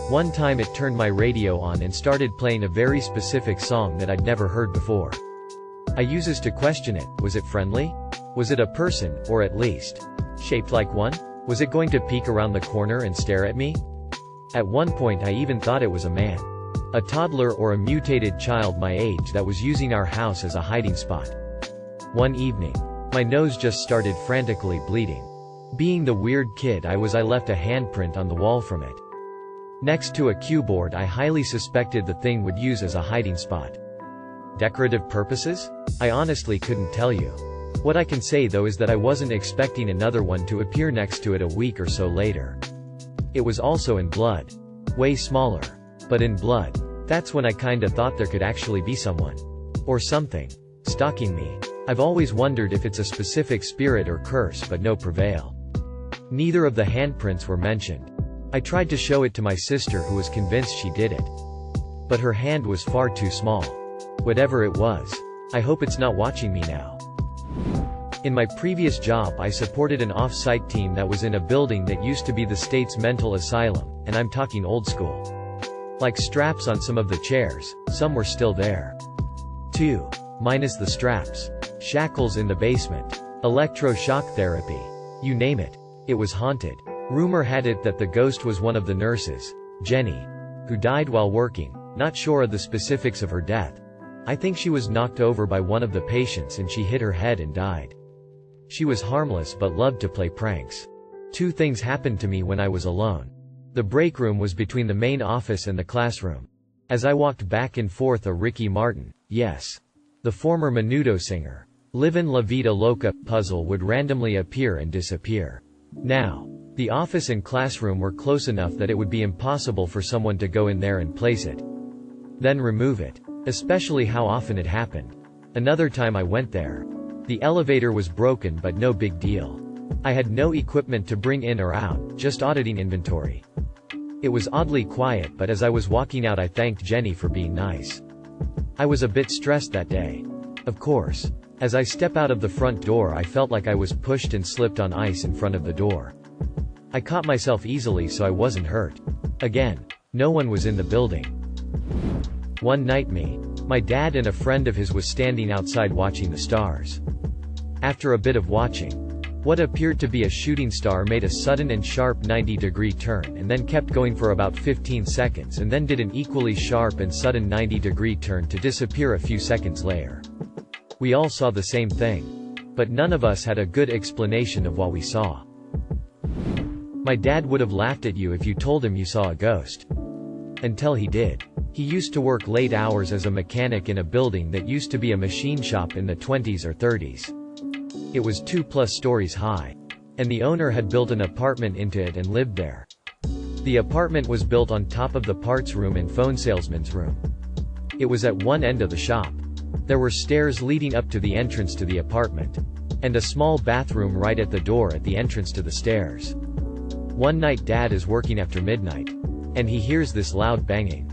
[SPEAKER 1] One time it turned my radio on and started playing a very specific song that I'd never heard before. I uses to question it, was it friendly? Was it a person, or at least shaped like one? Was it going to peek around the corner and stare at me? At one point I even thought it was a man. A toddler or a mutated child my age that was using our house as a hiding spot. One evening, my nose just started frantically bleeding. Being the weird kid I was, I left a handprint on the wall from it. Next to a keyboard I highly suspected the thing would use as a hiding spot. Decorative purposes? I honestly couldn't tell you. What I can say though is that I wasn't expecting another one to appear next to it a week or so later. It was also in blood. Way smaller. But in blood. That's when I kinda thought there could actually be someone. Or something. Stalking me. I've always wondered if it's a specific spirit or curse, but no prevail. Neither of the handprints were mentioned. I tried to show it to my sister who was convinced she did it. But her hand was far too small. Whatever it was. I hope it's not watching me now. In my previous job I supported an off-site team that was in a building that used to be the state's mental asylum, and I'm talking old school. Like straps on some of the chairs, some were still there. 2. Minus the straps. Shackles in the basement. Electroshock therapy. You name it. It was haunted. Rumor had it that the ghost was one of the nurses, Jenny, who died while working. Not sure of the specifics of her death. I think she was knocked over by one of the patients and she hit her head and died. She was harmless but loved to play pranks. 2 things happened to me when I was alone. The break room was between the main office and the classroom. As I walked back and forth, a Ricky Martin, yes, the former Menudo singer, Livin' La Vida Loca puzzle would randomly appear and disappear. Now, the office and classroom were close enough that it would be impossible for someone to go in there and place it. Then remove it. especially how often it happened. Another time I went there. The elevator was broken but no big deal. I had no equipment to bring in or out, just auditing inventory. It was oddly quiet, but as I was walking out I thanked Jenny for being nice. I was a bit stressed that day. Of course. As I step out of the front door I felt like I was pushed and slipped on ice in front of the door. I caught myself easily so I wasn't hurt. Again, no one was in the building. One night my dad and a friend of his was standing outside watching the stars. After a bit of watching, what appeared to be a shooting star made a sudden and sharp 90-degree turn and then kept going for about 15 seconds and then did an equally sharp and sudden 90-degree turn to disappear a few seconds later. We all saw the same thing. But none of us had a good explanation of what we saw. My dad would have laughed at you if you told him you saw a ghost. Until he did. He used to work late hours as a mechanic in a building that used to be a machine shop in the 20s or 30s. It was 2+ stories high. And the owner had built an apartment into it and lived there. The apartment was built on top of the parts room and phone salesman's room. It was at one end of the shop. There were stairs leading up to the entrance to the apartment. And a small bathroom right at the door at the entrance to the stairs. One night Dad is working after midnight. And he hears this loud banging.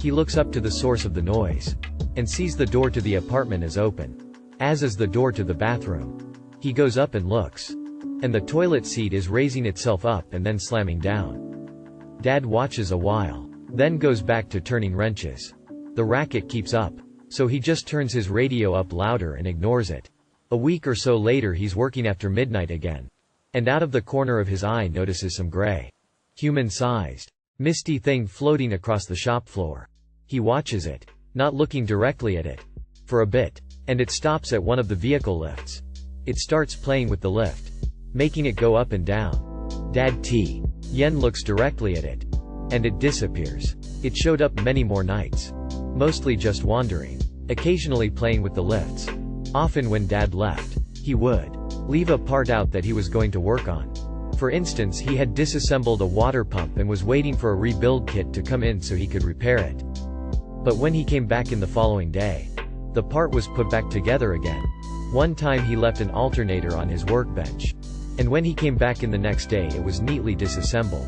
[SPEAKER 1] He looks up to the source of the noise. And sees the door to the apartment is open. As is the door to the bathroom. He goes up and looks. And the toilet seat is raising itself up and then slamming down. Dad watches a while. Then goes back to turning wrenches. The racket keeps up. So he just turns his radio up louder and ignores it. A week or so later he's working after midnight again. And out of the corner of his eye notices some gray, human-sized, misty thing floating across the shop floor. He watches it, not looking directly at it, for a bit. And it stops at one of the vehicle lifts. It starts playing with the lift, making it go up and down. Dad Yen looks directly at it. And it disappears. It showed up many more nights. Mostly just wandering. Occasionally playing with the lifts. Often when Dad left, he would leave a part out that he was going to work on. For instance, he had disassembled a water pump and was waiting for a rebuild kit to come in so he could repair it. But when he came back in the following day, the part was put back together again. One time he left an alternator on his workbench. And when he came back in the next day it was neatly disassembled.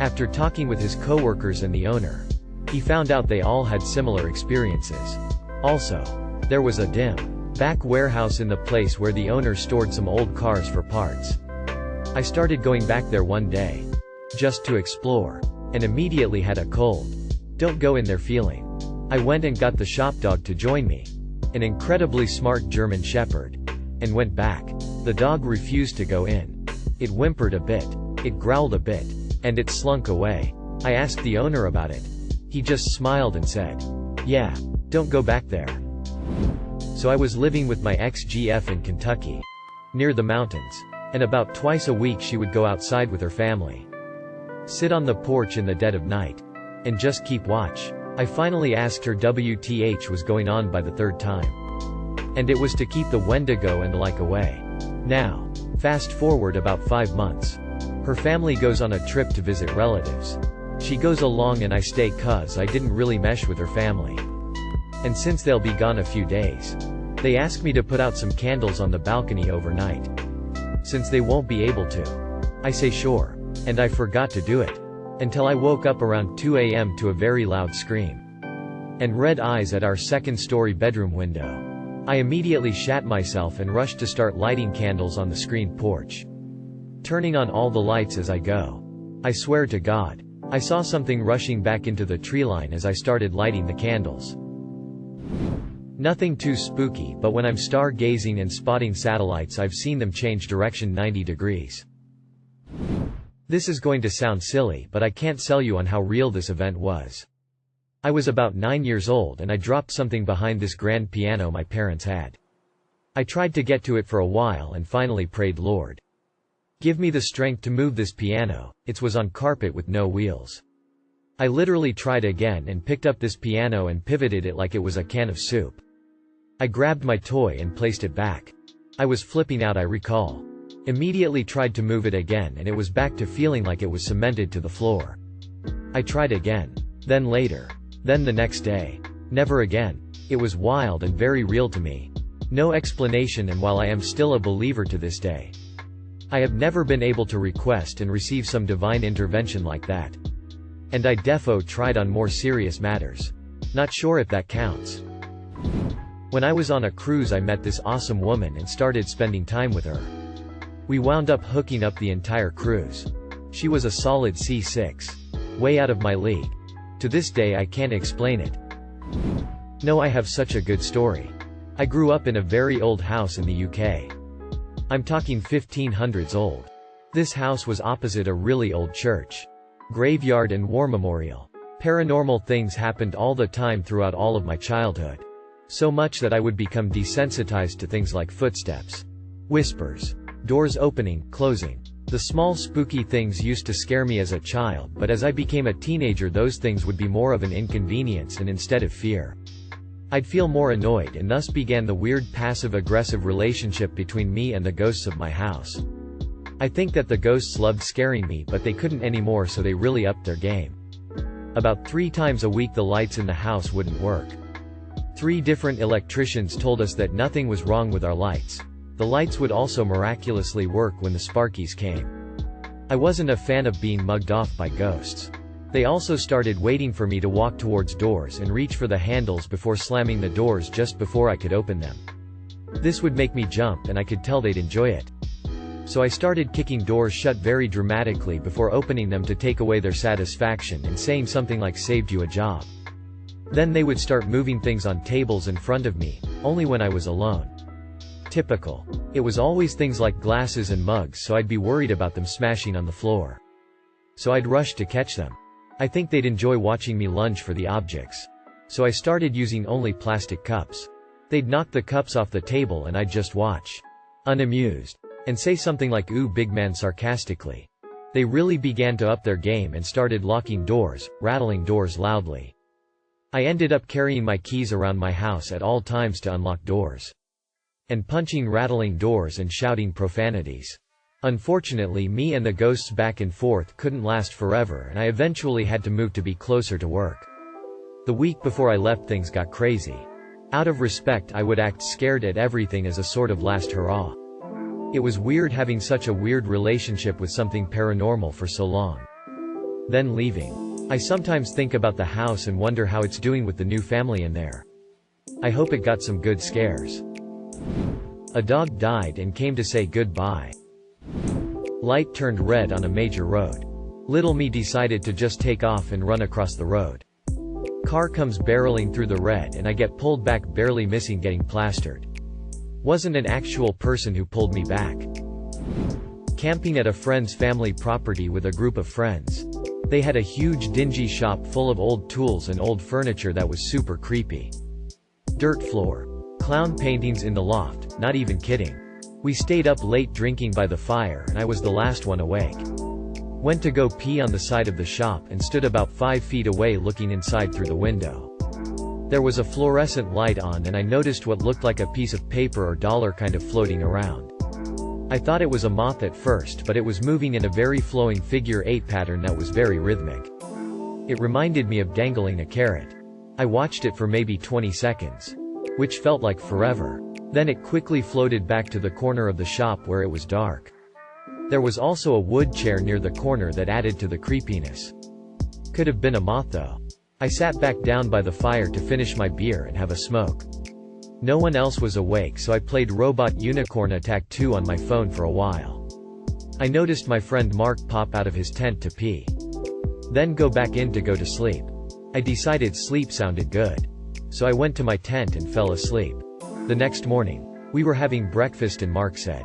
[SPEAKER 1] After talking with his coworkers and the owner, he found out they all had similar experiences. Also, there was a dim, back warehouse in the place where the owner stored some old cars for parts. I started going back there one day. Just to explore. And immediately had a cold. Don't go in there feeling. I went and got the shop dog to join me. An incredibly smart German Shepherd. And went back. The dog refused to go in. It whimpered a bit. It growled a bit. And it slunk away. I asked the owner about it. He just smiled and said, "Yeah, don't go back there." So I was living with my ex-GF in Kentucky. Near the mountains. And about twice a week she would go outside with her family. Sit on the porch in the dead of night. And just keep watch. I finally asked her WTH was going on by the third time. And it was to keep the Wendigo and the like away. Now, fast forward about 5 months. Her family goes on a trip to visit relatives. She goes along and I stay cause I didn't really mesh with her family. And since they'll be gone a few days, they ask me to put out some candles on the balcony overnight. Since they won't be able to. I say sure. And I forgot to do it. Until I woke up around 2 a.m. to a very loud scream. And red eyes at our second-story bedroom window. I immediately shat myself and rushed to start lighting candles on the screened porch. Turning on all the lights as I go. I swear to God, I saw something rushing back into the tree line as I started lighting the candles. Nothing too spooky, but when I'm stargazing and spotting satellites I've seen them change direction 90 degrees. This is going to sound silly, but I can't sell you on how real this event was. I was about 9 years old and I dropped something behind this grand piano my parents had. I tried to get to it for a while and finally prayed, "Lord, give me the strength to move this piano." It was on carpet with no wheels. I literally tried again and picked up this piano and pivoted it like it was a can of soup. I grabbed my toy and placed it back. I was flipping out, I recall. Immediately tried to move it again and it was back to feeling like it was cemented to the floor. I tried again. Then later. Then the next day. Never again. It was wild and very real to me. No explanation, and while I am still a believer to this day, I have never been able to request and receive some divine intervention like that. And I defo tried on more serious matters. Not sure if that counts. When I was on a cruise, I met this awesome woman and started spending time with her. We wound up hooking up the entire cruise. She was a solid C6. Way out of my league. To this day I can't explain it. No, I have such a good story. I grew up in a very old house in the UK. I'm talking 1500s old. This house was opposite a really old church, graveyard and war memorial. Paranormal things happened all the time throughout all of my childhood. So much that I would become desensitized to things like footsteps, whispers, doors opening, closing. The small spooky things used to scare me as a child, but as I became a teenager those things would be more of an inconvenience and instead of fear. I'd feel more annoyed, and thus began the weird passive-aggressive relationship between me and the ghosts of my house. I think that the ghosts loved scaring me, but they couldn't anymore, so they really upped their game. About 3 times a week the lights in the house wouldn't work. 3 different electricians told us that nothing was wrong with our lights. The lights would also miraculously work when the sparkies came. I wasn't a fan of being mugged off by ghosts. They also started waiting for me to walk towards doors and reach for the handles before slamming the doors just before I could open them. This would make me jump, and I could tell they'd enjoy it. So I started kicking doors shut very dramatically before opening them to take away their satisfaction and saying something like "saved you a job." Then they would start moving things on tables in front of me, only when I was alone. Typical. It was always things like glasses and mugs, so I'd be worried about them smashing on the floor. So I'd rush to catch them. I think they'd enjoy watching me lunge for the objects. So I started using only plastic cups. They'd knock the cups off the table and I'd just watch, unamused, and say something like "Ooh, big man," sarcastically. They really began to up their game and started locking doors, rattling doors loudly. I ended up carrying my keys around my house at all times to unlock doors, and punching rattling doors and shouting profanities. Unfortunately, me and the ghosts back and forth couldn't last forever, and I eventually had to move to be closer to work. The week before I left, things got crazy. Out of respect, I would act scared at everything as a sort of last hurrah. It was weird having such a weird relationship with something paranormal for so long. Then leaving. I sometimes think about the house and wonder how it's doing with the new family in there. I hope it got some good scares. A dog died and came to say goodbye. Light turned red on a major road. Little me decided to just take off and run across the road. Car comes barreling through the red and I get pulled back, barely missing getting plastered. Wasn't an actual person who pulled me back. Camping at a friend's family property with a group of friends. They had a huge dingy shop full of old tools and old furniture that was super creepy. Dirt floor. Clown paintings in the loft, not even kidding. We stayed up late drinking by the fire and I was the last one awake. Went to go pee on the side of the shop and stood about 5 feet away looking inside through the window. There was a fluorescent light on and I noticed what looked like a piece of paper or dollar kind of floating around. I thought it was a moth at first, but it was moving in a very flowing figure 8 pattern that was very rhythmic. It reminded me of dangling a carrot. I watched it for maybe 20 seconds. Which felt like forever. Then it quickly floated back to the corner of the shop where it was dark. There was also a wood chair near the corner that added to the creepiness. Could have been a moth though. I sat back down by the fire to finish my beer and have a smoke. No one else was awake, so I played Robot Unicorn Attack 2 on my phone for a while. I noticed my friend Mark pop out of his tent to pee. Then go back in to go to sleep. I decided sleep sounded good. So I went to my tent and fell asleep. The next morning, we were having breakfast and Mark said,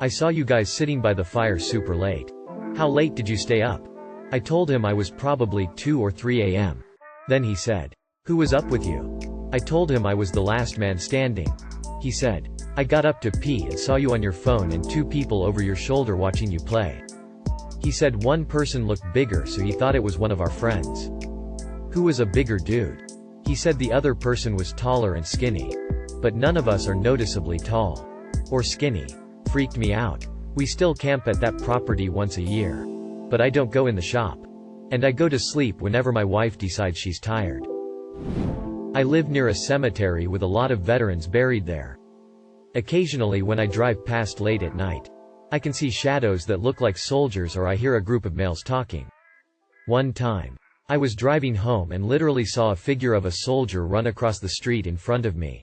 [SPEAKER 1] "I saw you guys sitting by the fire super late. How late did you stay up?" I told him I was probably 2 or 3 a.m. Then he said, "Who was up with you?" I told him I was the last man standing. He said, "I got up to pee and saw you on your phone and 2 people over your shoulder watching you play." He said one person looked bigger, so he thought it was one of our friends. Who was a bigger dude? He said the other person was taller and skinny. But none of us are noticeably tall. Or skinny. Freaked me out. We still camp at that property once a year. But I don't go in the shop. And I go to sleep whenever my wife decides she's tired. I live near a cemetery with a lot of veterans buried there. Occasionally when I drive past late at night, I can see shadows that look like soldiers, or I hear a group of males talking. One time, I was driving home and literally saw a figure of a soldier run across the street in front of me.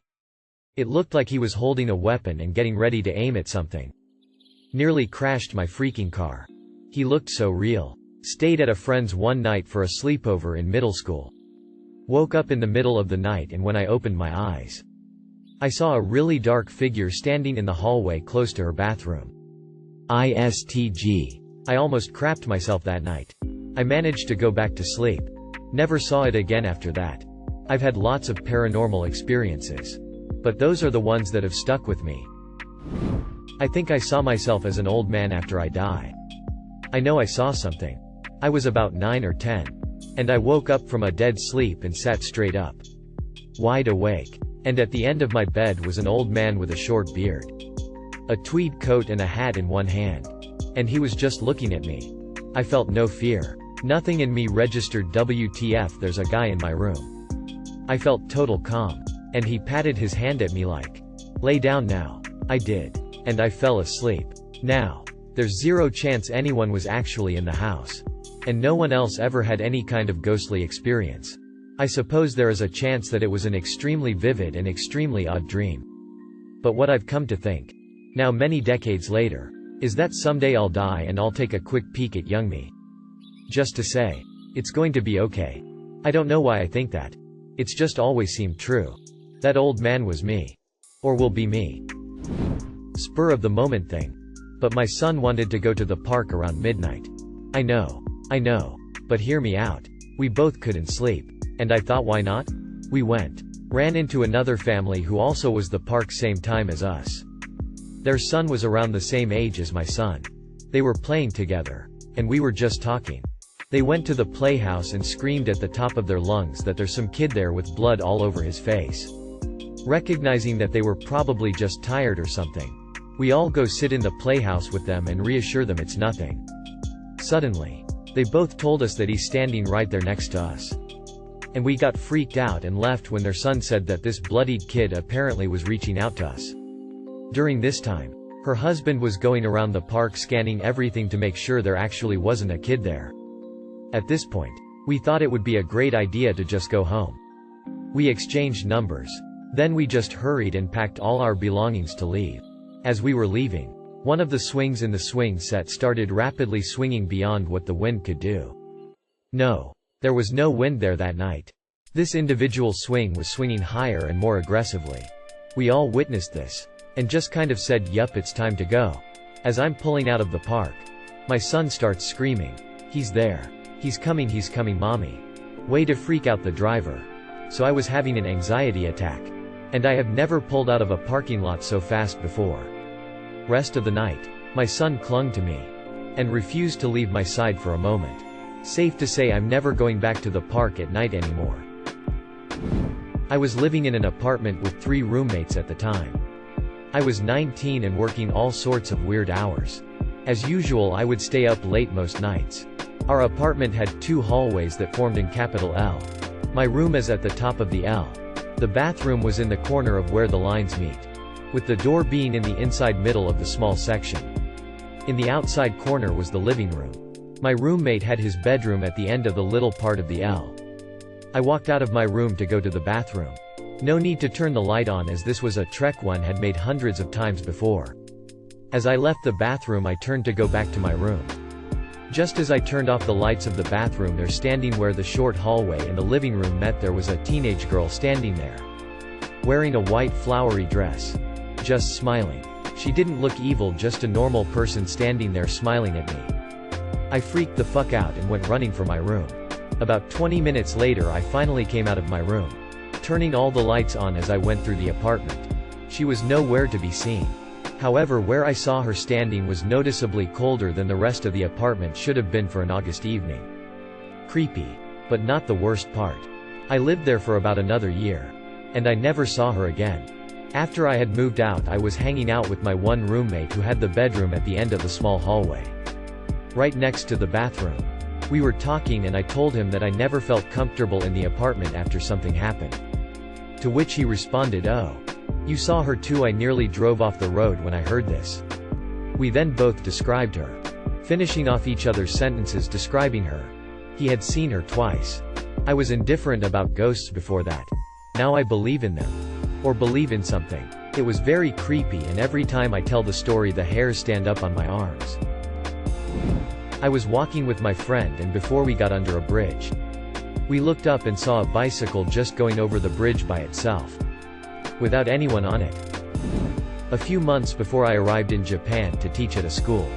[SPEAKER 1] It looked like he was holding a weapon and getting ready to aim at something. Nearly crashed my freaking car. He looked so real. Stayed at a friend's one night for a sleepover in middle school. Woke up in the middle of the night, and when I opened my eyes, I saw a really dark figure standing in the hallway close to her bathroom. ISTG. I almost crapped myself that night. I managed to go back to sleep. Never saw it again after that. I've had lots of paranormal experiences, but those are the ones that have stuck with me. I think I saw myself as an old man after I die. I know I saw something. I was about 9 or 10. And I woke up from a dead sleep and sat straight up. Wide awake. And at the end of my bed was an old man with a short beard, a tweed coat and a hat in one hand. And he was just looking at me. I felt no fear. Nothing in me registered WTF, there's a guy in my room. I felt total calm. And he patted his hand at me like, lay down now. I did. And I fell asleep. Now, there's zero chance anyone was actually in the house. And no one else ever had any kind of ghostly experience. I suppose there is a chance that it was an extremely vivid and extremely odd dream. But what I've come to think, now many decades later, is that someday I'll die and I'll take a quick peek at young me. Just to say, it's going to be okay. I don't know why I think that. It's just always seemed true. That old man was me. Or will be me. Spur of the moment thing. But my son wanted to go to the park around midnight. I know, but hear me out. We both couldn't sleep. And I thought, why not? We went. Ran into another family who also was the park same time as us. Their son was around the same age as my son. They were playing together. And we were just talking. They went to the playhouse and screamed at the top of their lungs that there's some kid there with blood all over his face. Recognizing that they were probably just tired or something, we all go sit in the playhouse with them and reassure them it's nothing. Suddenly, they both told us that he's standing right there next to us. And we got freaked out and left when their son said that this bloodied kid apparently was reaching out to us. During this time, her husband was going around the park scanning everything to make sure there actually wasn't a kid there. At this point, we thought it would be a great idea to just go home. We exchanged numbers. Then we just hurried and packed all our belongings to leave. As we were leaving, one of the swings in the swing set started rapidly swinging beyond what the wind could do. No, there was no wind there that night. This individual swing was swinging higher and more aggressively. We all witnessed this, and just kind of said, yup, it's time to go. As I'm pulling out of the park, my son starts screaming, he's there. He's coming, mommy. Way to freak out the driver. So I was having an anxiety attack. And I have never pulled out of a parking lot so fast before. Rest of the night, my son clung to me and refused to leave my side for a moment. Safe to say I'm never going back to the park at night anymore. I was living in an apartment with 3 roommates at the time. I was 19 and working all sorts of weird hours. As usual, I would stay up late most nights. Our apartment had 2 hallways that formed in capital L. My room is at the top of the L. The bathroom was in the corner of where the lines meet, with the door being in the inside middle of the small section. In the outside corner was the living room. My roommate had his bedroom at the end of the little part of the L. I walked out of my room to go to the bathroom. No need to turn the light on, as this was a trek one had made hundreds of times before. As I left the bathroom, I turned to go back to my room. Just as I turned off the lights of the bathroom, there, standing where the short hallway and the living room met, there was a teenage girl standing there, wearing a white flowery dress, just smiling. She didn't look evil, just a normal person standing there smiling at me. I freaked the fuck out and went running for my room. About 20 minutes later, I finally came out of my room, turning all the lights on as I went through the apartment. She was nowhere to be seen. However, where I saw her standing was noticeably colder than the rest of the apartment should have been for an August evening. Creepy. But not the worst part. I lived there for about another year. And I never saw her again. After I had moved out, I was hanging out with my one roommate who had the bedroom at the end of the small hallway, right next to the bathroom. We were talking and I told him that I never felt comfortable in the apartment after something happened. To which he responded, "Oh. You saw her too. I nearly drove off the road when I heard this." We then both described her, finishing off each other's sentences describing her. He had seen her twice. I was indifferent about ghosts before that. Now I believe in them. Or believe in something. It was very creepy, and every time I tell the story the hairs stand up on my arms. I was walking with my friend, and before we got under a bridge, we looked up and saw a bicycle just going over the bridge by itself, without anyone on it. A few months before I arrived in Japan to teach at a school,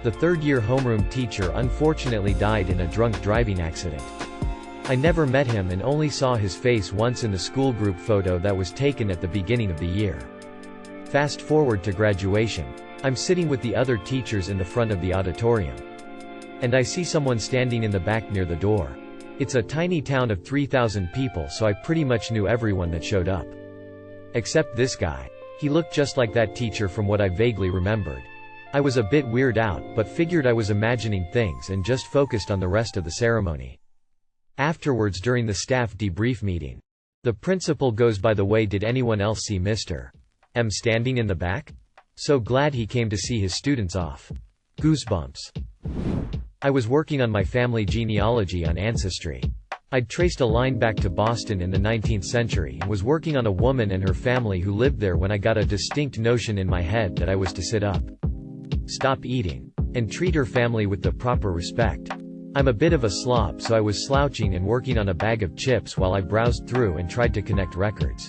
[SPEAKER 1] the third-year homeroom teacher unfortunately died in a drunk driving accident. I never met him and only saw his face once in the school group photo that was taken at the beginning of the year. Fast forward to graduation. I'm sitting with the other teachers in the front of the auditorium, and I see someone standing in the back near the door. It's a tiny town of 3,000 people, so I pretty much knew everyone that showed up. Except this guy. He looked just like that teacher from what I vaguely remembered. I was a bit weirded out, but figured I was imagining things and just focused on the rest of the ceremony. Afterwards, during the staff debrief meeting, the principal goes, "By the way, did anyone else see Mr. M standing in the back? So glad he came to see his students off." Goosebumps. I was working on my family genealogy on Ancestry. I'd traced a line back to Boston in the 19th century and was working on a woman and her family who lived there when I got a distinct notion in my head that I was to sit up, stop eating, and treat her family with the proper respect. I'm a bit of a slob, so I was slouching and working on a bag of chips while I browsed through and tried to connect records.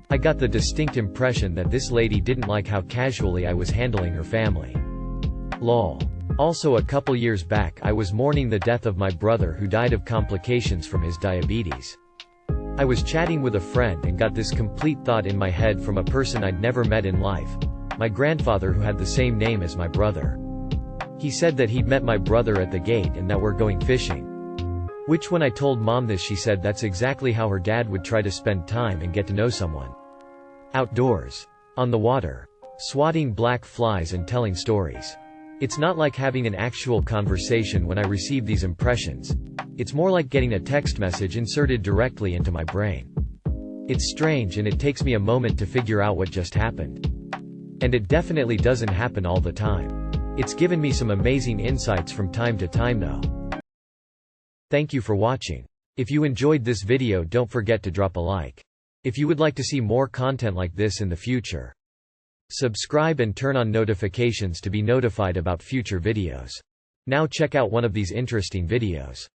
[SPEAKER 1] I got the distinct impression that this lady didn't like how casually I was handling her family. Lol. Also, a couple years back I was mourning the death of my brother who died of complications from his diabetes. I was chatting with a friend and got this complete thought in my head from a person I'd never met in life. My grandfather, who had the same name as my brother. He said that he'd met my brother at the gate and that we're going fishing. Which, when I told Mom this, she said that's exactly how her dad would try to spend time and get to know someone. Outdoors. On the water. Swatting black flies and telling stories. It's not like having an actual conversation when I receive these impressions. It's more like getting a text message inserted directly into my brain. It's strange, and it takes me a moment to figure out what just happened. And it definitely doesn't happen all the time. It's given me some amazing insights from time to time though. Thank you for watching. If you enjoyed this video, don't forget to drop a like. If you would like to see more content like this in the future, subscribe and turn on notifications to be notified about future videos. Now check out one of these interesting videos.